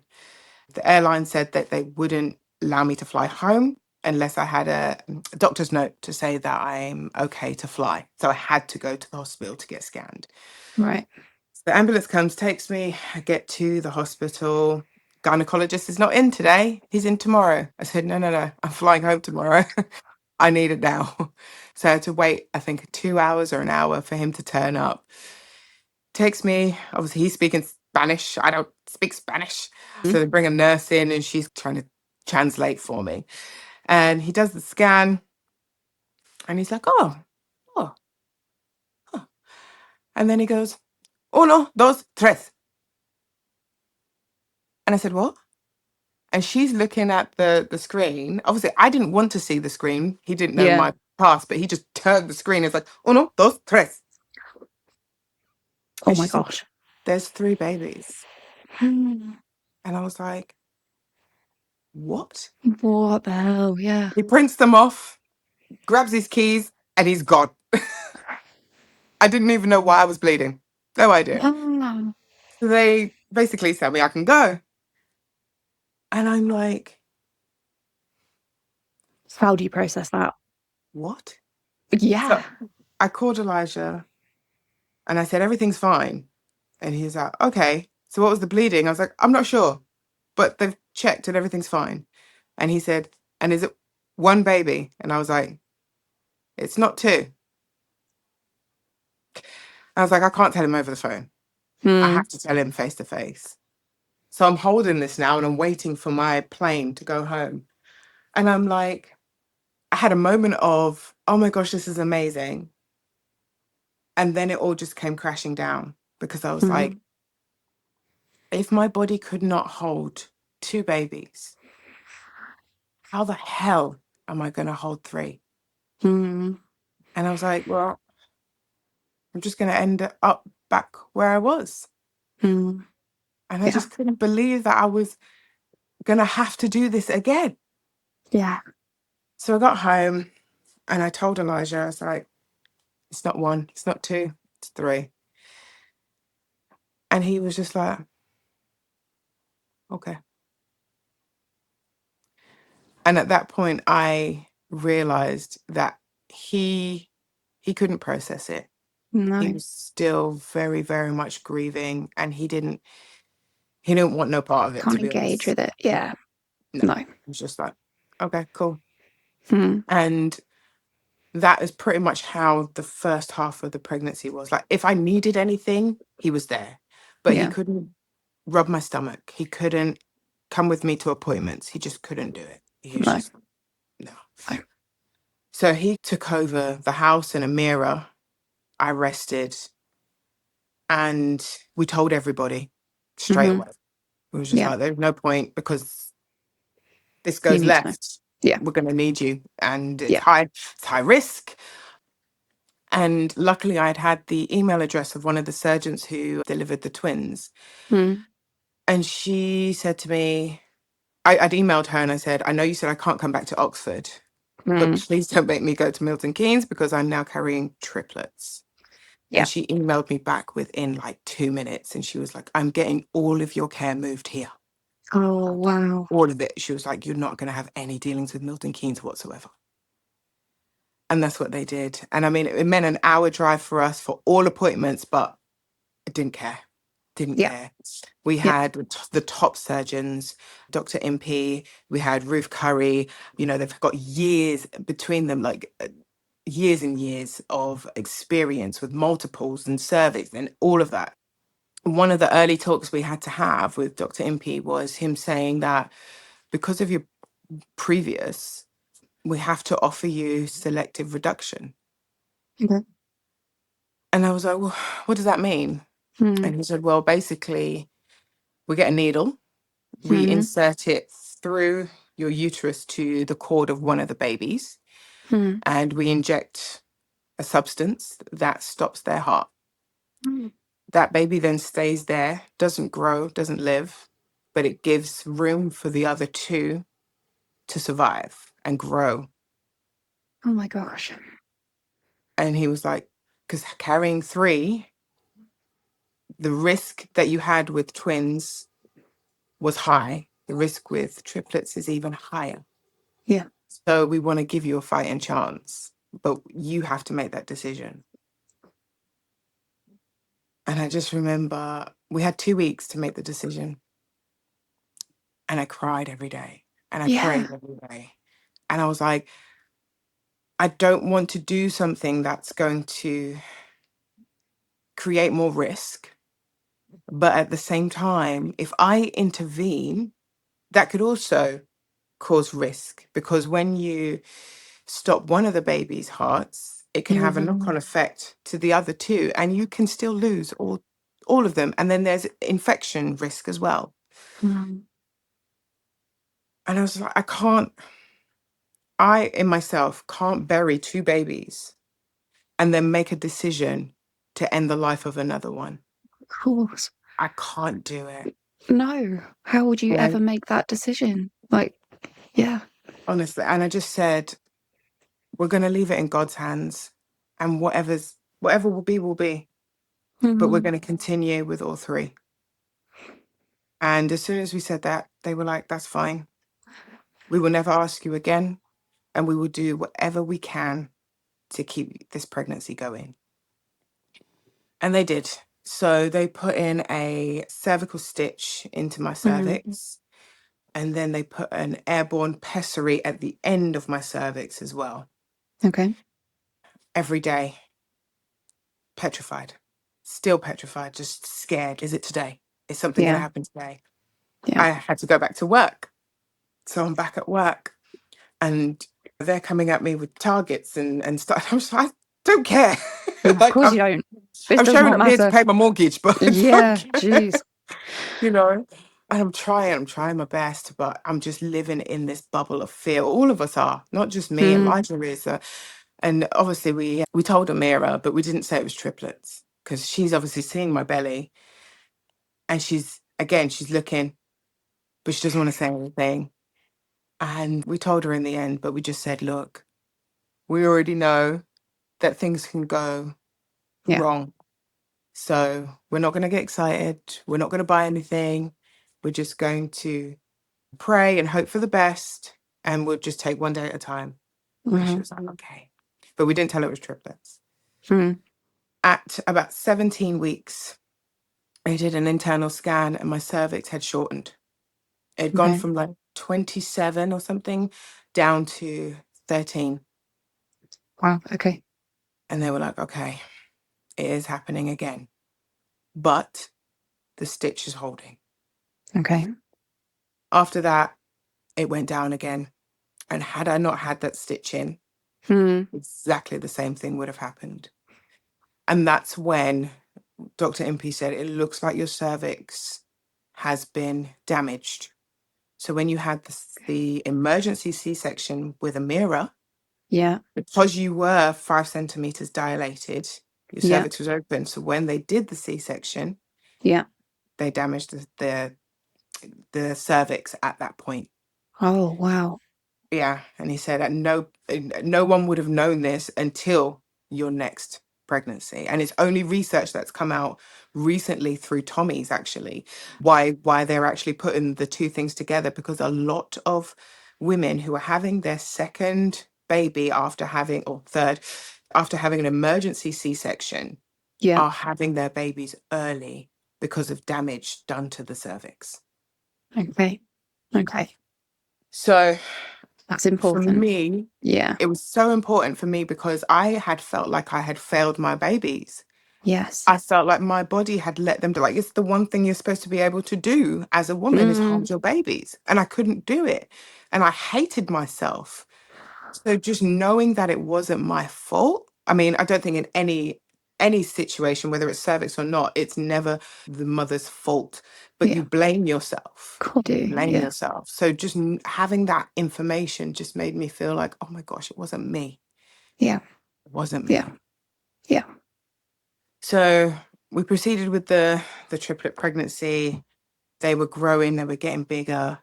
The airline said that they wouldn't allow me to fly home unless I had a doctor's note to say that I'm okay to fly. So I had to go to the hospital to get scanned. Right. So the ambulance comes, takes me, I get to the hospital. Gynecologist is not in today. He's in tomorrow. I said, no, no, no, I'm flying home tomorrow. I need it now. So I had to wait, I think, 2 hours or an hour for him to turn up. Takes me, obviously, he's speaking Spanish. I don't speak Spanish. Mm. So they bring a nurse in and she's trying to translate for me. And he does the scan and he's like, oh, oh, oh. And then he goes, uno, dos, tres. And I said, what? And she's looking at the screen. Obviously, I didn't want to see the screen. He didn't know Yeah. my past, but he just turned the screen. It's like, uno, dos, tres. Oh And she my said, gosh. there's 3 babies. Hmm. And I was like, what? What the hell? Yeah. He prints them off, grabs his keys, and he's gone. I didn't even know why I was bleeding. No idea. Ah. So they basically tell me I can go. And I'm like, How do you process that? what? Yeah. So I called Elijah and I said, everything's fine. And he's like, okay. So what was the bleeding? I was like, I'm not sure, but they've checked and everything's fine. And he said, and is it one baby? And I was like, it's not two. I was like, I can't tell him over the phone. I Hmm. have to tell him face to face. So I'm holding this now and I'm waiting for my plane to go home. And I'm like, I had a moment of, oh my gosh, this is amazing. And then it all just came crashing down because I was like, Hmm. if my body could not hold 2 babies, how the hell am I going to hold 3? Hmm. And I was like, well, I'm just going to end up back where I was. Hmm. And I Yeah. just couldn't believe that I was going to have to do this again. Yeah. So I got home And I told Elijah, I was like, it's not one, it's not two, it's three. And he was just like, okay. And at that point, I realized that he couldn't process it. He No, was still very, very much grieving, and he didn't want no part of it, to can't be engage honest. with it. Yeah. No, No. he was just like, okay, cool. Mm. And that is pretty much how the first half of the pregnancy was. Like, if I needed anything, he was there, but he Yeah. couldn't rub my stomach. He couldn't come with me to appointments. He just couldn't do it. He was No. just, no. No. So he took over the house in a mirror. I rested, and we told everybody straight Hmm. away. We was just Yeah. like, there's no point, because this You goes need to know. left, Yeah. we're going to need you, and Yeah. it's high risk. And luckily, I'd had the email address of one of the surgeons who delivered the twins, Mm. and she said to me, I'd emailed her and I said, I know you said I can't come back to Oxford, but Mm. please don't make me go to Milton Keynes, because I'm now carrying triplets. And Yeah. she emailed me back within like 2 minutes, and she was like, I'm getting all of your care moved here. Oh, wow. All of it. She was like, you're not going to have any dealings with Milton Keynes whatsoever. And that's what they did. And I mean, it meant an hour drive for us for all appointments, but I didn't care. Didn't Yeah. care. We Yeah. had the top surgeons, Dr. MP, we had Ruth Curry. They've got years between them, like years and years of experience with multiples and cervix and all of that. One of the early talks we had to have with Dr. MP was him saying that because of your previous, we have to offer you selective reduction. Okay. And I was like, well, what does that mean? Mm. And he said, well, basically, we get a needle, we Mm. insert it through your uterus to the cord of one of the babies, Mm. and we inject a substance that stops their heart. Mm. That baby then stays there, doesn't grow, doesn't live, but it gives room for the other two to survive and grow. Oh my gosh. And he was like, because carrying three, the risk that you had with twins was high. The risk with triplets is even higher. Yeah. So we want to give you a fighting chance, but you have to make that decision. And I just remember we had 2 weeks to make the decision. And I cried every day, and I Yeah. prayed every day. And I was like, I don't want to do something that's going to create more risk. But at the same time, if I intervene, that could also cause risk, because when you stop one of the baby's hearts, it can have a Hmm. knock-on effect to the other two, and you can still lose all of them. And then there's infection risk as well. Mm. And I was like, I in myself can't bury two babies and then make a decision to end the life of another one. Of course. I can't do it. No. How would you ever And make that decision? Like, yeah. honestly, and I just said, we're going to leave it in God's hands, and whatever will be, but we're Hmm. going to continue with all three. And as soon as we said that, they were like, that's fine. We will never ask you again, and we will do whatever we can to keep this pregnancy going. And they did. So they put in a cervical stitch into my Hmm. cervix, and then they put an airborne pessary at the end of my cervix as well. Okay. Every day, petrified, still petrified, just scared. Is it today? Is something going to Yeah. happen today? Yeah. I had to go back to work. So I'm back at work, and they're coming at me with targets and stuff. I'm just like, I don't care. No, of Like, course you don't. This I'm does showing not up here to matter. pay my mortgage, but I don't Yeah. care. Jeez. you know. And I'm trying my best, but I'm just living in this bubble of fear. All of us are, not just me. Mm. Elijah is, and obviously we told Amira, but we didn't say it was triplets, because she's obviously seeing my belly, and she's looking, but she doesn't want to say anything. And we told her in the end, but we just said, look, we already know that things can go Yeah. wrong. So we're not going to get excited. We're not going to buy anything. We're just going to pray and hope for the best. And we'll just take one day at a time. And she Mm-hmm. was like, okay. But we didn't tell her it was triplets. Mm. At about 17 weeks, I did an internal scan and my cervix had shortened. It had gone Okay. from like 27 or something down to 13. Wow. Okay. And they were like, okay, it is happening again. But the stitch is holding. Okay. After that, it went down again. And had I not had that stitch in, Hmm. exactly the same thing would have happened. And that's when Dr. MP said, it looks like your cervix has been damaged. So when you had the emergency C-section with a mirror, Yeah. because you were 5 centimeters dilated, your Yeah. cervix was open. So when they did the C-section, Yeah. they damaged the cervix at that point. Oh, wow. Yeah, and he said that no one would have known this until your next pregnancy, and it's only research that's come out recently through Tommy's actually why they're actually putting the two things together, because a lot of women who are having their second baby after having or third after having an emergency C-section Yeah. are having their babies early because of damage done to the cervix. Okay. Okay. So That's for important. me, Yeah. it was so important for me because I had felt like I had failed my babies. Yes. I felt like my body had let them do, like, it's the one thing you're supposed to be able to do as a woman is Mm. hold your babies. And I couldn't do it. And I hated myself. So just knowing that it wasn't my fault. I mean, I don't think in any situation, whether it's cervix or not, it's never the mother's fault, but Yeah. you blame yourself. Cool. You Do. blame Yeah. yourself. So just having that information just made me feel like, oh my gosh, it wasn't me. Yeah. It wasn't Yeah. me. Yeah. So we proceeded with the triplet pregnancy. They were growing, they were getting bigger.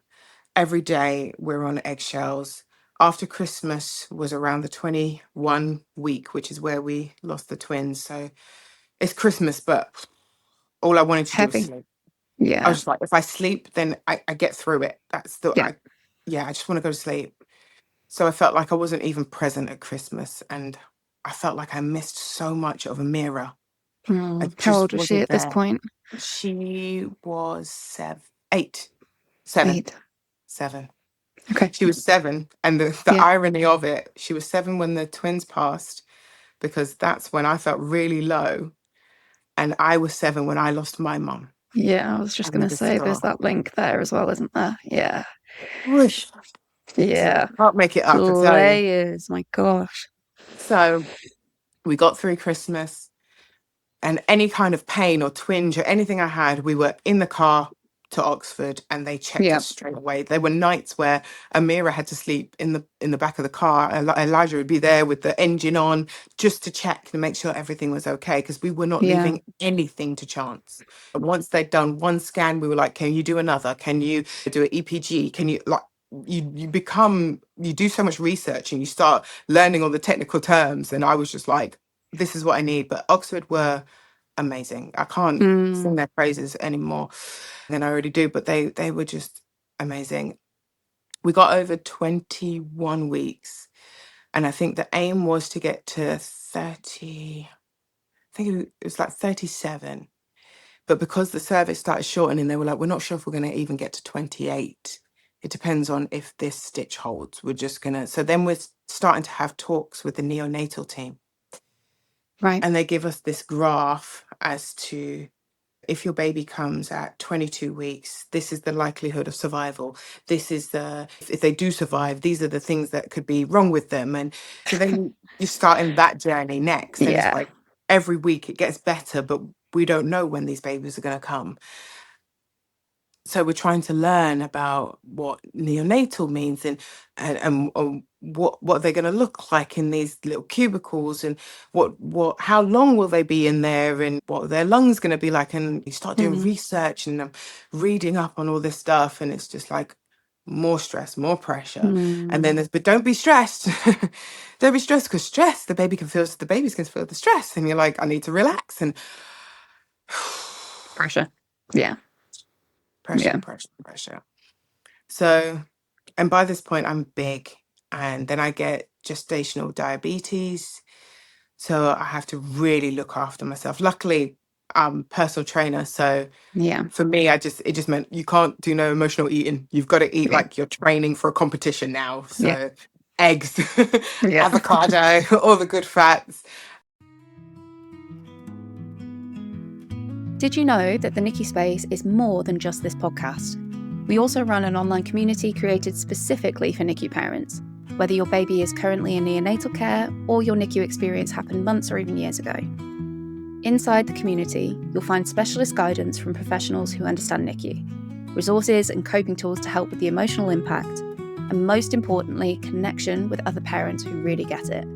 Every day we're on eggshells. After Christmas was around the 21 week, which is where we lost the twins. So it's Christmas, but all I wanted to do was Heavy. sleep. I was Yeah. just like, if I sleep, then I get through it. That's the, Yeah. yeah, I just want to go to sleep. So I felt like I wasn't even present at Christmas. And I felt like I missed so much of a mirror. I Mm. How just old was she wasn't at this there. point? She was 8, 7, 8. 7. Okay. She was 7. And the Yeah. irony of it, she was 7 when the twins passed, because that's when I felt really low. And I was 7 when I lost my mum. Yeah. I was just And going I to just say there's thought, that link there as well, isn't there? Yeah. whoosh. So Yeah. can't make it up, I tell you. Layers. My gosh. So we got through Christmas. And any kind of pain or twinge or anything I had, we were in the car to Oxford and they checked Yeah. us straight away. There were nights where Amira had to sleep in the back of the car. Elijah would be there with the engine on just to check and make sure everything was okay, because we were not Yeah. leaving anything to chance. But once they'd done one scan, we were like, can you do another? Can you do an EPG? Can you, like, you do so much research and you start learning all the technical terms, and I was just like, this is what I need. But Oxford were amazing. I can't Mm. sing their praises anymore than I already do, but they were just amazing. We got over 21 weeks, and I think the aim was to get to 30. I think it was like 37. But because the service started shortening, they were like, we're not sure if we're going to even get to 28. It depends on if this stitch holds. We're just going to. So then we're starting to have talks with the neonatal team. Right. And they give us this graph as to, if your baby comes at 22 weeks, this is the likelihood of survival. This is if they do survive, these are the things that could be wrong with them. And so then you're starting that journey next. And it's Yeah. like every week it gets better, but we don't know when these babies are going to come. So we're trying to learn about what neonatal means, and what they're going to look like in these little cubicles, and how long will they be in there, and what are their lungs going to be like. And you start doing Mm. research and reading up on all this stuff, and it's just like, more stress, more pressure. And Mm. then there's, but don't be stressed. Don't be stressed, because stress, the babies can feel the stress. And you're like, I need to relax. And Pressure. Yeah. pressure, Yeah. pressure, pressure. So, and by this point, I'm big. And then I get gestational diabetes. So I have to really look after myself. Luckily, I'm a personal trainer. So Yeah. for me, it just meant you can't do no emotional eating. You've got to eat Yeah. like you're training for a competition now. Yeah. So eggs, Yeah. avocado, all the good fats. Did you know that the NICU space is more than just this podcast? We also run an online community created specifically for NICU parents, whether your baby is currently in neonatal care or your NICU experience happened months or even years ago. Inside the community, you'll find specialist guidance from professionals who understand NICU, resources and coping tools to help with the emotional impact, and most importantly, connection with other parents who really get it.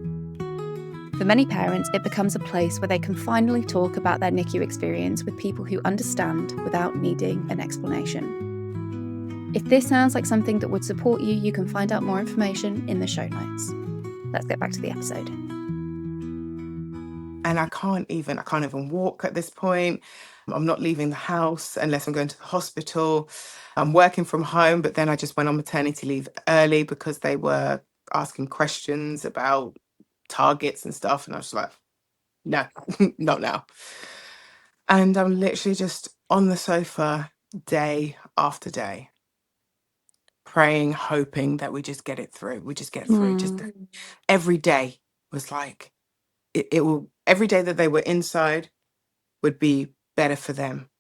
For many parents, it becomes a place where they can finally talk about their NICU experience with people who understand without needing an explanation. If this sounds like something that would support you, you can find out more information in the show notes. Let's get back to the episode. And I can't even walk at this point. I'm not leaving the house unless I'm going to the hospital. I'm working from home, but then I just went on maternity leave early because they were asking questions about targets and stuff. And I was like, no, not now. And I'm literally just on the sofa day after day, praying, hoping that we just get it through. We just get through. Every day was like, it will, every day that they were inside would be better for them.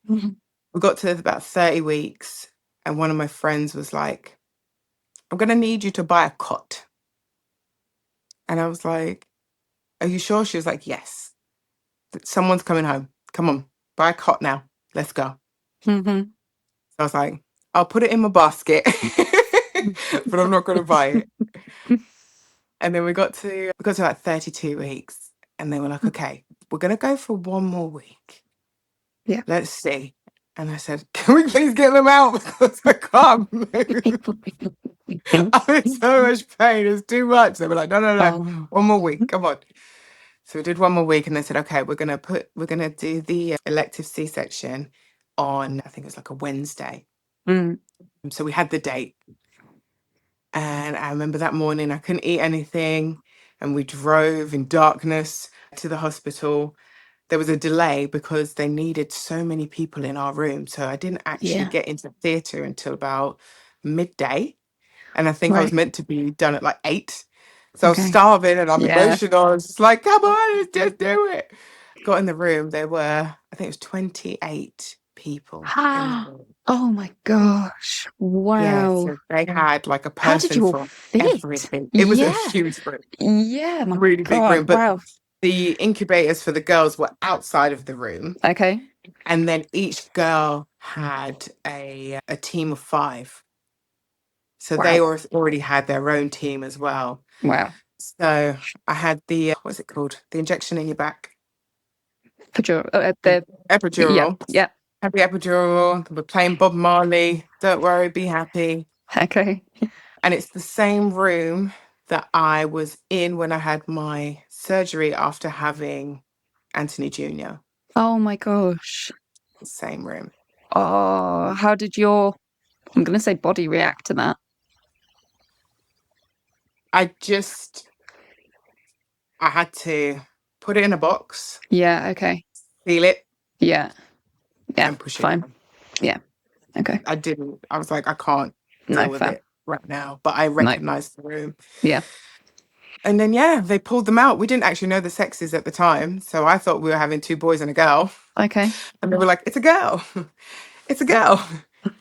Mhm. We got to about 30 weeks, and one of my friends was like, I'm going to need you to buy a cot. And I was like, are you sure? She was like, yes. Someone's coming home. Come on, buy a cot now. Let's go. Mhm. So I was like, I'll put it in my basket, but I'm not going to buy it. And then we got to like 32 weeks, and they were like, okay, we're going to go for one more week. Yeah. Let's see. And I said, can we please get them out, because I can't move. I'm in so much pain. It's too much. They were like, no, no, no. Oh. One more week. Come on. So we did one more week, and they said, okay, we're gonna do the elective C-section on, I think it was like a Wednesday. Mm. So we had the date. And I remember that morning I couldn't eat anything. And we drove in darkness to the hospital. There was a delay because they needed so many people in our room. So I didn't actually Yeah. get into theatre until about midday. And I think I was Right. meant to be done at like 8. So I was Okay. starving and I'm Yeah. emotional. I was just like, come on, let's just do it. Got in the room. There were, I think it was 28 people in the Ah. room. Oh my gosh. Yeah, Wow. so they had like a How did person you all for fit? everything. It was a Yeah. huge room, Yeah. My really big room. God. But Wow. the incubators for the girls were outside of the room. Okay. And then each girl had a team of 5. So they Wow. already had their own team as well. Wow. So I had the, what's it called? The injection in your back. Put your The yeah. epidural. Yeah. Had the epidural. We're playing Bob Marley. Don't worry, be happy. Okay. And it's the same room that I was in when I had my surgery after having Anthony Jr. Oh my gosh. Same room. Oh, how did your, I'm going to say body react to that? I just, I had to put it in a box, Yeah. Okay. seal it, Yeah. Yeah. and push it Fine. down. Yeah. Okay. I was like, I can't No, deal with fair. it right now. But I No. recognized the room. Yeah. And then, yeah, they pulled them out. We didn't actually know the sexes at the time. So I thought we were having 2 boys and a girl. Okay. And they were like, it's a girl. It's a girl.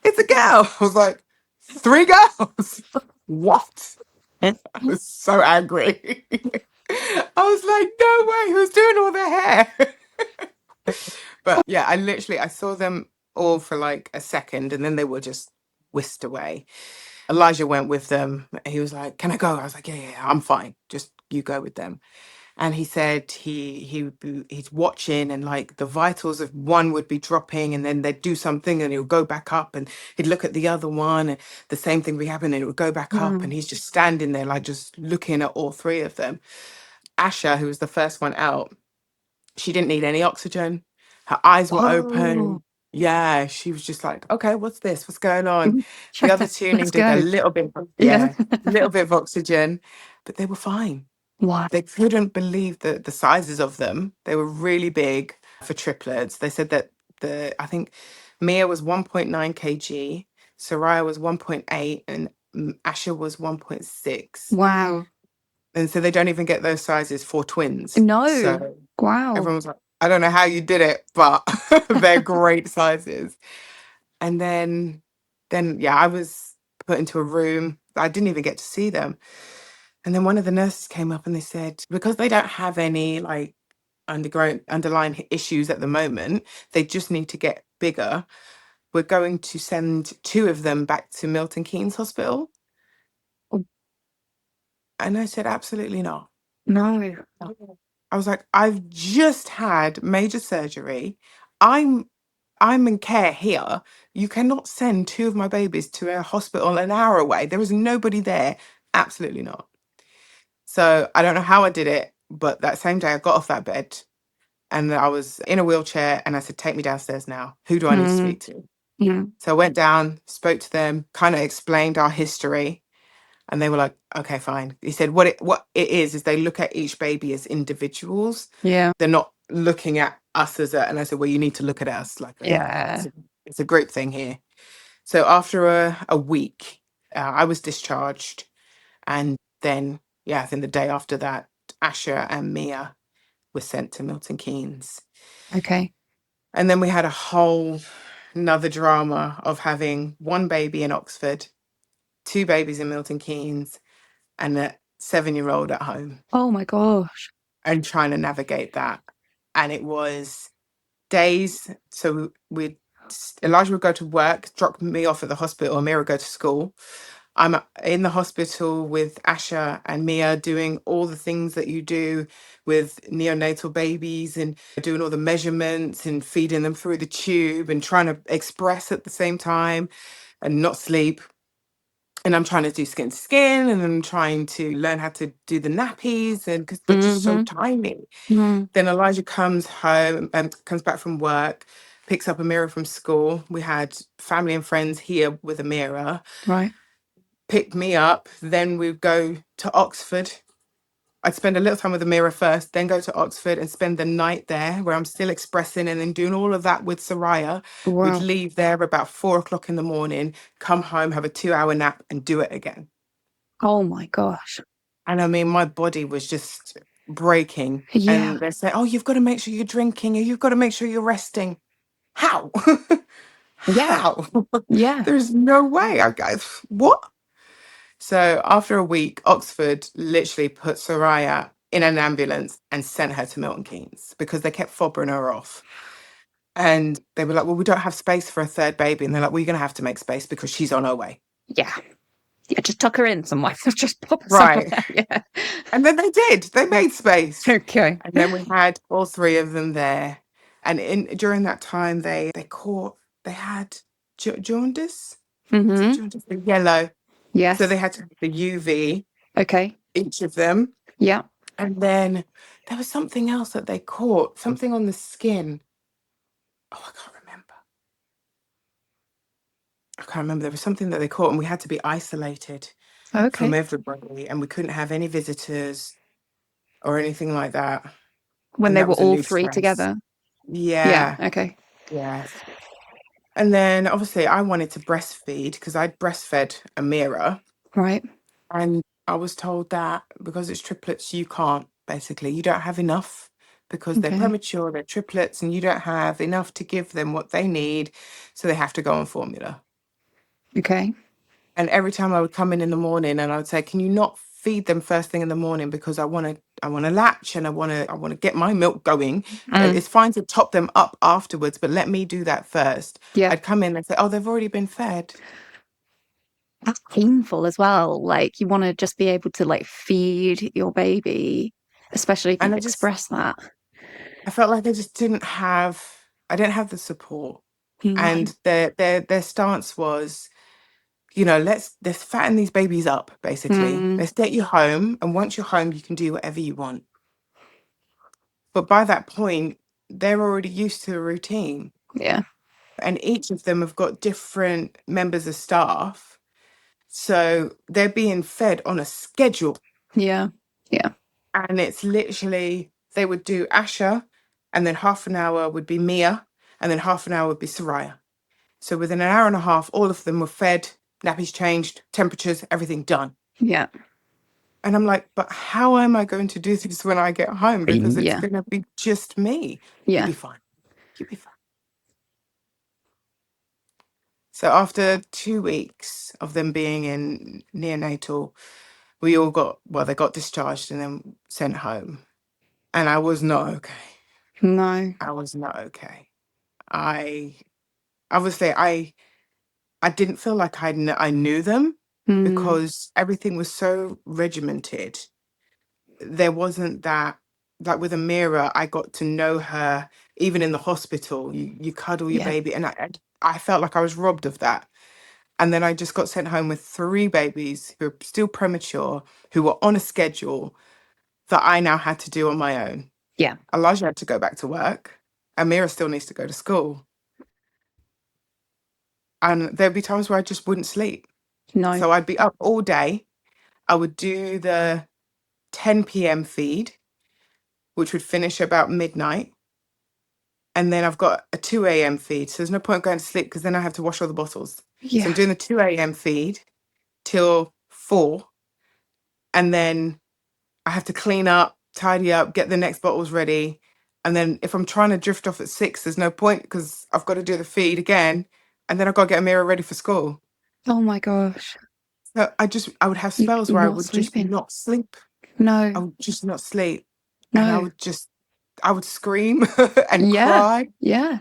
It's a girl. I was like, 3 girls. What? I was so angry. I was like, no way, who's doing all their hair? But yeah, I saw them all for like a second, and then they were just whisked away. Elijah went with them. He was like, can I go? I was like, yeah, I'm fine. Just you go with them. And he said he's watching, and like the vitals of one would be dropping, and then they'd do something and it would go back up, and he'd look at the other one and the same thing would happen and it would go back up, and Mm. he's just standing there like just looking at all three of them. Asha, who was the first one out, she didn't need any oxygen. Her eyes were Whoa. open. Yeah, she was just like, okay, what's this? What's going on? The other two Let's needed a go. little bit, Yeah. yeah, a little bit of oxygen, but they were fine. Wow. They couldn't believe the sizes of them. They were really big for triplets. They said that I think Mia was 1.9 kg, Soraya was 1.8, and Asha was 1.6. Wow. And so they don't even get those sizes for twins. No. So Wow. everyone was like, I don't know how you did it, but they're great sizes. And then yeah, I was put into a room. I didn't even get to see them. And then one of the nurses came up and they said, because they don't have any like underlying issues at the moment, they just need to get bigger. We're going to send two of them back to Milton Keynes Hospital. Oh, And I said, absolutely not. no. I was like, I've just had major surgery. I'm I'm in care here. You cannot send two of my babies to a hospital an hour away. There is nobody there. Absolutely not. So I don't know how I did it, but that same day I got off that bed and I was in a wheelchair and I said, take me downstairs now. Who do I need to Mm. speak to? Mm. So I went down, spoke to them, kind of explained our history. And they were like, okay, fine. He said, what it is they look at each baby as individuals. Yeah. They're not looking at us as a, and I said, well, you need to look at us like Yeah. it's a group thing here. So after a week, I was discharged. And then, yeah, I think the day after that, Asha and Mia were sent to Milton Keynes. Okay. And then we had a whole another drama of having one baby in Oxford, two babies in Milton Keynes, and a 7-year-old at home, Oh my gosh. and trying to navigate that. And it was days. So Elijah would go to work, drop me off at the hospital, and Mira would go to school. I'm in the hospital with Asha and Mia doing all the things that you do with neonatal babies and doing all the measurements and feeding them through the tube and trying to express at the same time and not sleep. And I'm trying to do skin to skin, and I'm trying to learn how to do the nappies, and because they're just so Mm-hmm. tiny. Mm. Then Elijah comes home and comes back from work, picks up Amira from school. We had family and friends here with Amira, Right. picked me up. Then we'd go to Oxford. I'd spend a little time with Amira first, then go to Oxford and spend the night there where I'm still expressing and then doing all of that with Soraya. We'd Wow. leave there about 4 o'clock in the morning, come home, have a 2-hour nap, and do it again. Oh my gosh. And I mean, my body was just breaking. Yeah. And they say, oh, you've got to make sure you're drinking and you've got to make sure you're resting. How? Yeah. How? Yeah. There's no way. I guys, what? So after a week, Oxford literally put Soraya in an ambulance and sent her to Milton Keynes because they kept fobbing her off. And they were like, well, we don't have space for a third baby. And they're like, well, you're going to have to make space because she's on her way. Yeah. Yeah. Just tuck her in somewhere. Just pop her Right. somewhere. Yeah. And then they did. They made space. Okay. And then we had all three of them there. And during that time, they had jaundice. Is it Mm-hmm. jaundice? The yellow. So Yes. they had to have the UV, Okay. each of them. Yeah. And then there was something else that they caught, something on the skin. Oh, I can't remember. I can't remember. There was something that they caught, and we had to be isolated from Okay. everybody, and we couldn't have any visitors or anything like that. When And they that were was a all new three stress. together. Yeah. Yeah. Okay. Yes. And then obviously I wanted to breastfeed because I'd breastfed Amira, Right. and I was told that because it's triplets, you can't basically, you don't have enough because they're Okay. premature, they're triplets, and you don't have enough to give them what they need. So they have to go on formula. Okay. And every time I would come in the morning and I would say, can you not feed them first thing in the morning because I want to latch and I want to get my milk going. Mm. It's fine to top them up afterwards, but let me do that first. Yeah. I'd come in and say, oh, they've already been fed. That's painful as well. Like you want to just be able to like feed your baby. especially if And you've expressed that. I felt like I didn't have the support. No. And their stance was, you know, let's fatten these babies up, basically. Mm, Let's get you home, and once you're home, you can do whatever you want. But by that point, they're already used to the routine, yeah. and each of them have got different members of staff. So they're being fed on a schedule. Yeah. Yeah. And it's literally, they would do Asha, and then half an hour would be Mia, and then half an hour would be Soraya. So within an hour and a half, all of them were fed, nappies changed, temperatures, everything done. Yeah. And I'm like, but how am I going to do this when I get home? Because it's Yeah. going to be just me. You'll Yeah. be fine. You'll be fine. So after 2 weeks of them being in neonatal, we all they got discharged and then sent home. And I was not okay. No. I was not okay. I obviously I didn't feel like I knew them Mm, because everything was so regimented. There wasn't that, like with Amira, I got to know her even in the hospital. You cuddle your yeah. baby, and I felt like I was robbed of that. And then I just got sent home with three babies who were still premature, who were on a schedule that I now had to do on my own. Yeah. Elijah had to go back to work. Amira still needs to go to school. And there'd be times where I just wouldn't sleep. No. So I'd be up all day. I would do the 10 p.m. feed, which would finish about midnight. And then I've got a 2 a.m. feed. So there's no point going to sleep because then I have to wash all the bottles. So I'm Yeah. doing the 2 a.m. feed till 4. And then I have to clean up, tidy up, get the next bottles ready. And then if I'm trying to drift off at 6, there's no point because I've got to do the feed again. And then I've got to get Amira ready for school. Oh my gosh. So I would have You spells where I not would just sleeping. not sleep. I No. would just not sleep. And No. I would scream and Yeah. cry, Yeah.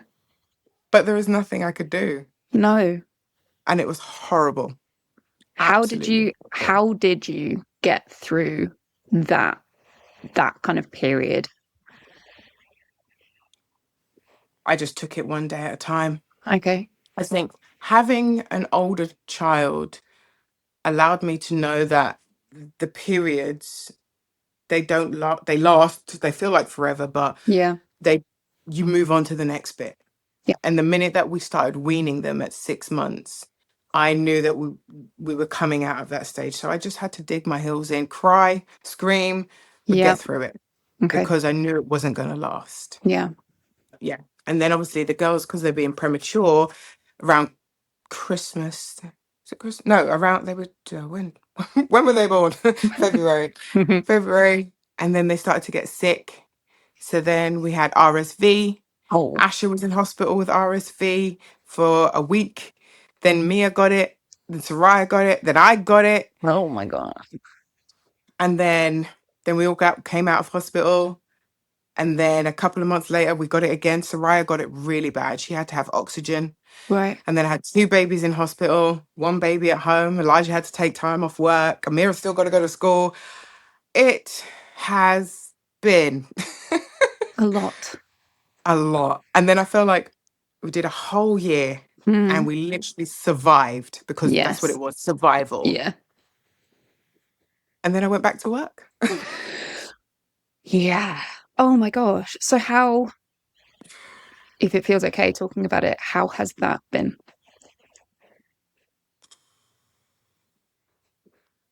but there was nothing I could do. No. And it was horrible. How did Absolutely you horrible. how did you get through that that kind of period? I just took it one day at a time. Okay. I think having an older child allowed me to know that the periods, they last, they feel like forever, but Yeah. they you move on to the next bit. Yeah. And the minute that we started weaning them at 6 months, I knew that we were coming out of that stage. So I just had to dig my heels in, cry, scream, but Yeah. get through it Okay. because I knew it wasn't going to last. Yeah. Yeah. And then obviously the girls, because they're being premature around Christmas. Is it Christmas? No, around they were when when were they born? February. February. And then they started to get sick. So then we had RSV. Oh. Asher was in hospital with RSV for a week. Then Mia got it. Then Soraya got it. Then I got it. Oh my God. And then we all came out of hospital. And then a couple of months later, we got it again. Soraya got it really bad. She had to have oxygen. Right. And then I had two babies in hospital, one baby at home. Elijah had to take time off work. Amira still got to go to school. It has been A lot. a lot. And then I feel like we did a whole year and Mm. we literally survived because that's what it Yes. was, survival. Yeah. And then I went back to work. Yeah. Oh my gosh. So how, if it feels okay talking about it, how has that been?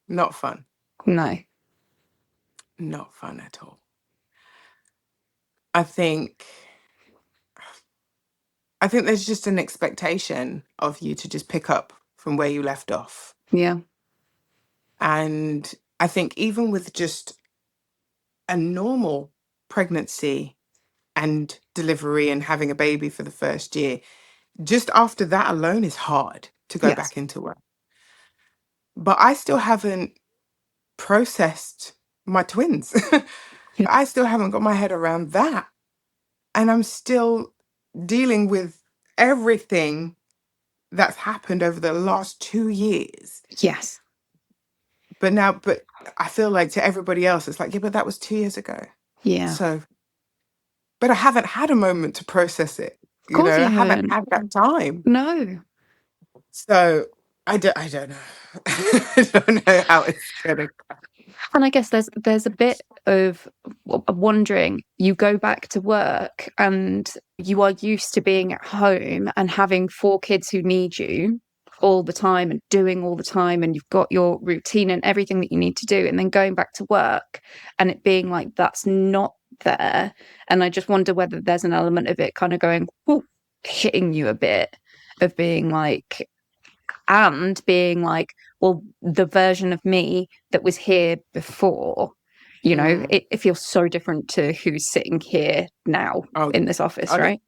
Not fun. No. Not fun at all. I think I think there's just an expectation of you to just pick up from where you left off. Yeah. And I think even with just a normal pregnancy and delivery and having a baby for the first year, just after that alone is hard to go Yes. back into work. But I still haven't processed my twins. Yeah. I still haven't got my head around that. And I'm still dealing with everything that's happened over the last 2 years. Yes. But I feel like to everybody else, it's like, yeah, but that was 2 years ago. Yeah. So, but I haven't had a moment to process it. Of course I you haven't haven't. had that time. No. So I don't know. I don't know how it's gonna go. And I guess there's a bit of wondering. You go back to work and you are used to being at home and having four kids who need you all the time and doing all the time, and you've got your routine and everything that you need to do, and then going back to work and it being like that's not there. And I just wonder whether there's an element of it kind of going, "Ooh," hitting you a bit, of being like, and being like, well, the version of me that was here before, Mm. it feels so different to who's sitting here now Oh in yeah. this office, Oh yeah. right?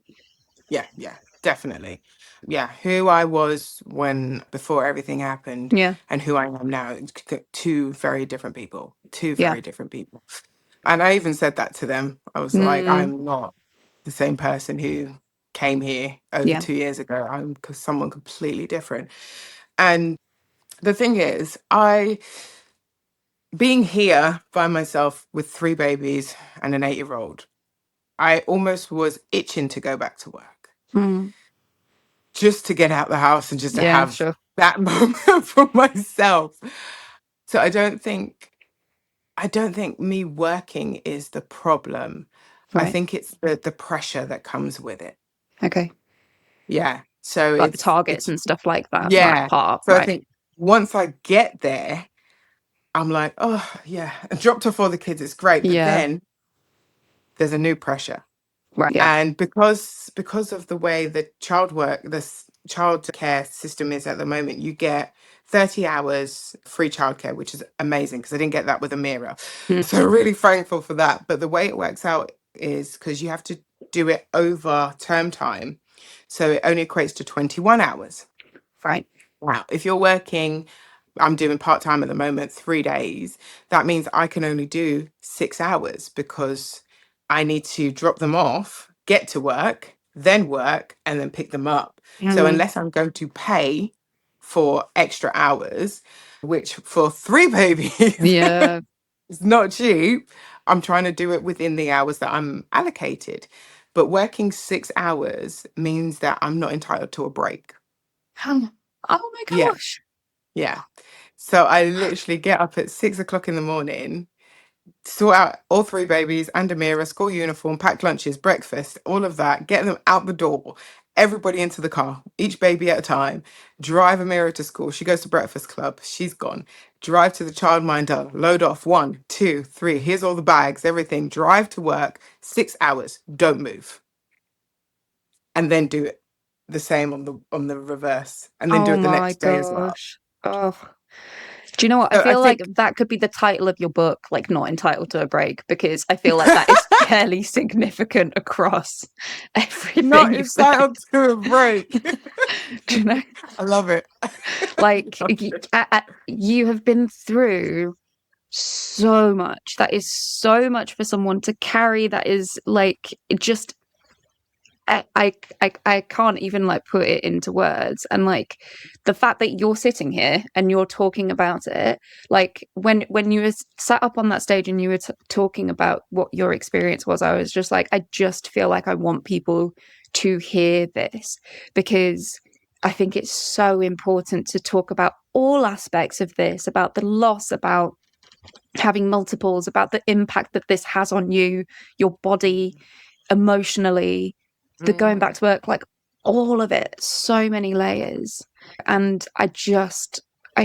Yeah, yeah, definitely. Yeah, who I was when before everything happened Yeah, and who I am now, two very different people. Two yeah. very different people. And I even said that to them. I was like, Mm, I'm not the same person who came here over yeah. 2 years ago. I'm someone completely different. And the thing is, I being here by myself with three babies and an 8-year old, I almost was itching to go back to work Mm, just to get out the house and just to yeah, have sure. that moment for myself. So I don't think me working is the problem. I Right. think it's the pressure that comes with it. Okay. Yeah. So Like the targets it's and stuff like that, that yeah. part, So I right? think once I get there, I'm like, oh yeah, I dropped off all the kids, it's great. But Yeah. then there's a new pressure. Right. Yeah. And because of the way the child care system is at the moment, you get 30 hours free childcare, which is amazing because I didn't get that with Amira. Mm, So really thankful for that. But the way it works out is because you have to do it over term time. So it only equates to 21 hours. right. Wow. If you're working, I'm doing part time at the moment, 3 days, that means I can only do 6 hours because I need to drop them off, get to work, and then pick them up. So Mm, unless I'm going to pay for extra hours, which for three babies yeah. is not cheap, I'm trying to do it within the hours that I'm allocated. But working 6 hours means that I'm not entitled to a break. Oh my Yeah. gosh. Yeah. So I literally get up at 6 o'clock in the morning, sort out all three babies and Amira, school uniform, pack lunches, breakfast, all of that, get them out the door, everybody into the car, each baby at a time, drive Amira to school. She goes to breakfast club, she's gone. Drive to the childminder, load off one, two, three. Here's all the bags, everything. Drive to work, 6 hours, don't move. And then do it the same on the reverse. And then do Oh it the my next day as well. gosh. Oh. Do you know what? I So I feel like think that could be the title of your book, like Not Entitled to a Break, because I feel like that is fairly significant across everything not you've said. entitled to a break. Do you know? I love it. Like you have been through so much. That is so much for someone to carry. That is like just I can't even like put it into words. And like the fact that you're sitting here and you're talking about it, like when you were sat up on that stage and you were talking about what your experience was, I was just like, I just feel like I want people to hear this, because I think it's so important to talk about all aspects of this, about the loss, about having multiples, about the impact that this has on you, your body, emotionally, the going back Mm, to work, like all of it, so many layers. And I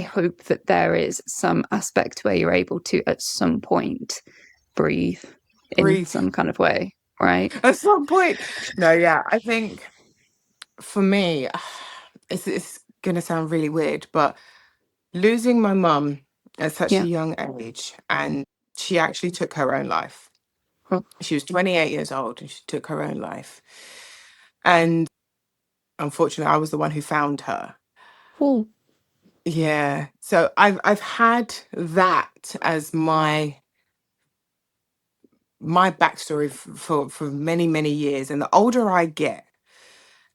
hope that there is some aspect where you're able to, at some point, breathe in breathe some kind of way, right? at some point. No, yeah, I think for me, it's gonna sound really weird, but losing my mum at such a Yeah. young age, and she actually took her own life. Well, She was 28 years old and she took her own life. And unfortunately, I was the one who found her. oh, Yeah. So I've had that as my backstory for many, many years. And the older I get,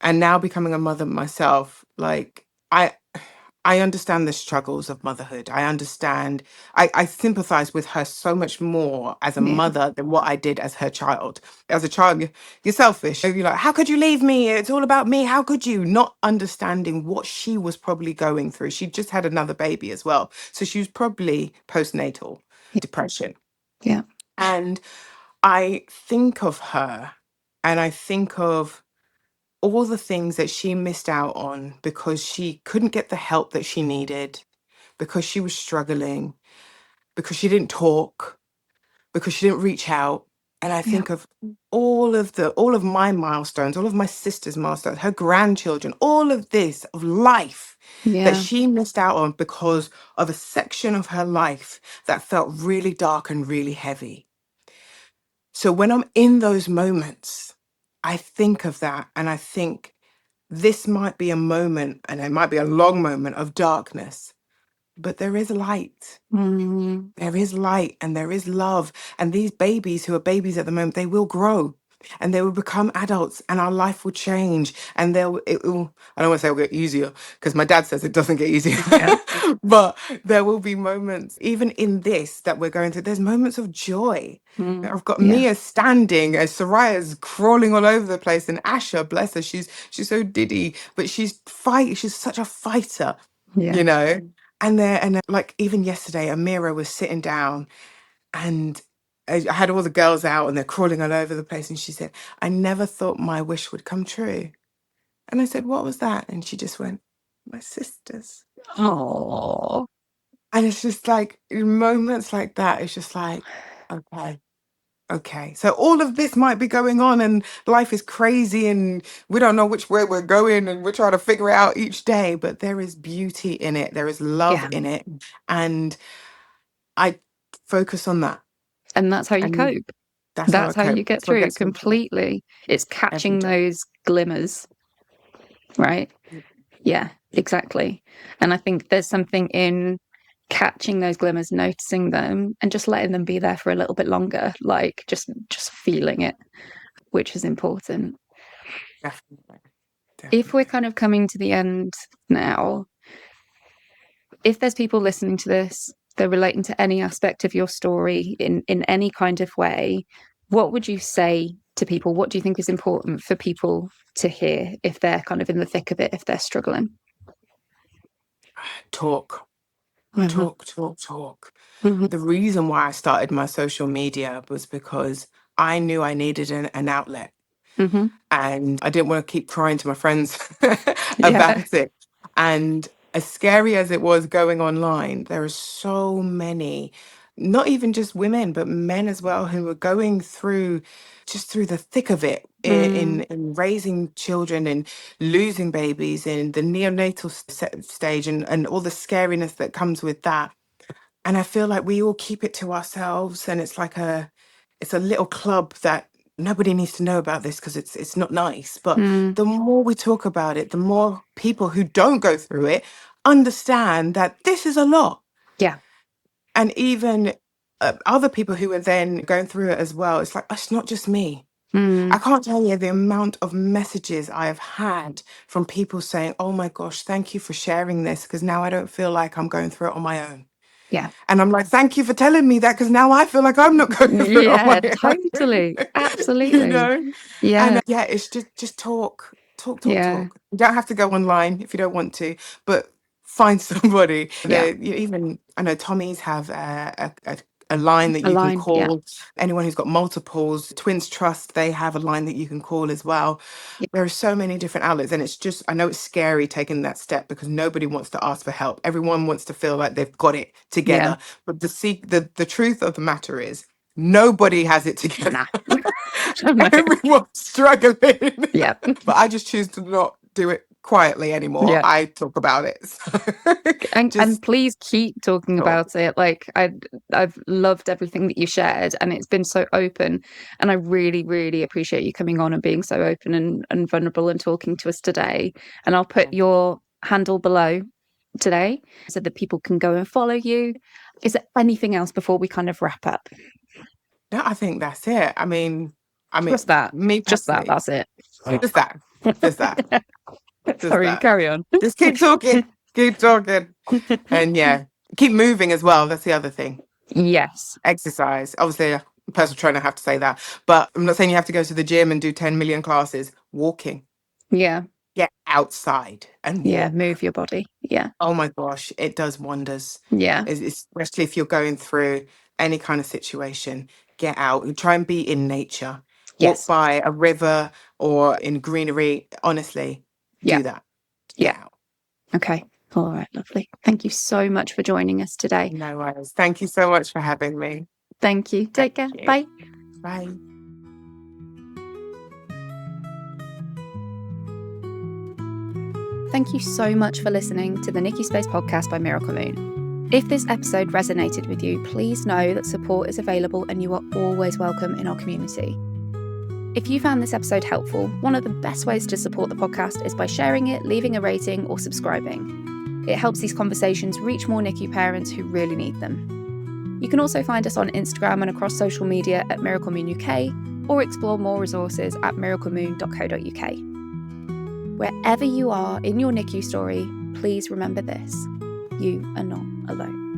and now becoming a mother myself, like I understand the struggles of motherhood. I understand. I sympathize with her so much more as a Yeah. mother than what I did as her child. As a child, you're selfish. You're like, how could you leave me? It's all about me. How could you? Not understanding what she was probably going through. She just had another baby as well. So she was probably postnatal depression. Yeah. And I think of her and I think of all the things that she missed out on because she couldn't get the help that she needed, because she was struggling, because she didn't talk, because she didn't reach out. And I Yeah. think of all of my milestones, all of my sister's milestones, her grandchildren, all of this of life that Yeah. she missed out on because of a section of her life that felt really dark and really heavy. So when I'm in those moments, I think of that and I think this might be a moment and it might be a long moment of darkness, but there is light. Mm, There is light and there is love. And these babies who are babies at the moment, they will grow and they will become adults and our life will change. And it will, I don't want to say it'll get easier because my dad says it doesn't get easier. yeah. But there will be moments, even in this that we're going through, there's moments of joy. Mm, I've got yeah. Mia standing as Soraya's crawling all over the place, and Asha, bless her, she's so diddy, but she's such a fighter, Yeah. you know. And like even yesterday, Amira was sitting down and I had all the girls out and they're crawling all over the place. And she said, I never thought my wish would come true. And I said, what was that? And she just went, my sisters. Oh. And it's just like in moments like that, it's just like, okay. Okay, so all of this might be going on, and life is crazy, and we don't know which way we're going, and we're trying to figure it out each day. But there is beauty in it, there is love Yeah. in it, and I focus on that, And that's how you and cope. that's how I That's how cope. you get That's what through gets me through completely. It's every catching day. those glimmers, right? Yeah, exactly. And I think there's something in catching those glimmers, noticing them, and just letting them be there for a little bit longer, like just feeling it, which is important. Definitely, If we're definitely. kind of coming to the end now, if there's people listening to this, they're relating to any aspect of your story in any kind of way, what would you say to people? What do you think is important for people to hear if they're kind of in the thick of it, if they're struggling? Talk, Hmm. talk, talk, talk. Hmm. The reason why I started my social media was because I knew I needed an outlet. Hmm. And I didn't want to keep crying to my friends Yeah. about it. And as scary as it was going online, there are so many, not even just women, but men as well, who are going through just through the thick of it Mm, in raising children and losing babies in the neonatal stage and all the scariness that comes with that. And I feel like we all keep it to ourselves and it's a little club that nobody needs to know about this because it's not nice. But mm, the more we talk about it, the more people who don't go through it understand that this is a lot. yeah. And even other people who are then going through it as well, it's like, it's not just me. I Mm, can't tell you the amount of messages I have had from people saying, oh my gosh, thank you for sharing this because now I don't feel like I'm going through it on my own. yeah. And I'm like, thank you for telling me that because now I feel like I'm not going through it on Yeah, my own. totally. You Absolutely. know? And Yeah. yeah, it's just talk, talk, talk, Yeah. talk. You don't have to go online if you don't want to, but find somebody. Yeah. Even I know Tommy's have a line that you can Aligned. Yeah. call. Anyone who's got multiples, Twins Trust, they have a line that you can call as well. Yeah. There are so many different outlets, and it's just, I know it's scary taking that step because nobody wants to ask for help. Everyone wants to feel like they've got it Yeah. together. But the truth of the matter is, nobody has it together. Nah. No. Everyone's struggling. Yeah. But I just choose to not do it quietly anymore. Yeah. I talk about it. So And just please keep talking talk. about it. Like I've loved everything that you shared, and it's been so open. And I really, really appreciate you coming on and being so open and vulnerable and talking to us today. And I'll put your handle below today so that people can go and follow you. Is there anything else before we kind of wrap up? No, I think that's it. I mean, Just that. me Just that. personally, That's it. just that, just that, just Sorry, that. carry on. Just keep talking. Keep talking. And yeah, keep moving as well. That's the other thing. Yes. Exercise. Obviously, a personal trainer have to say that. But I'm not saying you have to go to the gym and do 10 million classes. Walking. Yeah. Get outside and Yeah. walk. Move your body. Yeah. Oh my gosh, it does wonders. Yeah. Especially if you're going through any kind of situation. Get out and try and be in nature. Walk Yes. by a river or in greenery. Honestly, Yeah. do that. Yeah. Get out. Okay. All right. Lovely. Thank you so much for joining us today. No worries. Thank you so much for having me. Thank you. Thank Take care. you. Bye. Bye. Thank you so much for listening to the NICU Space podcast by Miracle Moon. If this episode resonated with you, please know that support is available and you are always welcome in our community. If you found this episode helpful, one of the best ways to support the podcast is by sharing it, leaving a rating, or subscribing. It helps these conversations reach more NICU parents who really need them. You can also find us on Instagram and across social media at Miracle Moon UK, or explore more resources at miraclemoon.co.uk. Wherever you are in your NICU story, please remember this: you are not alone.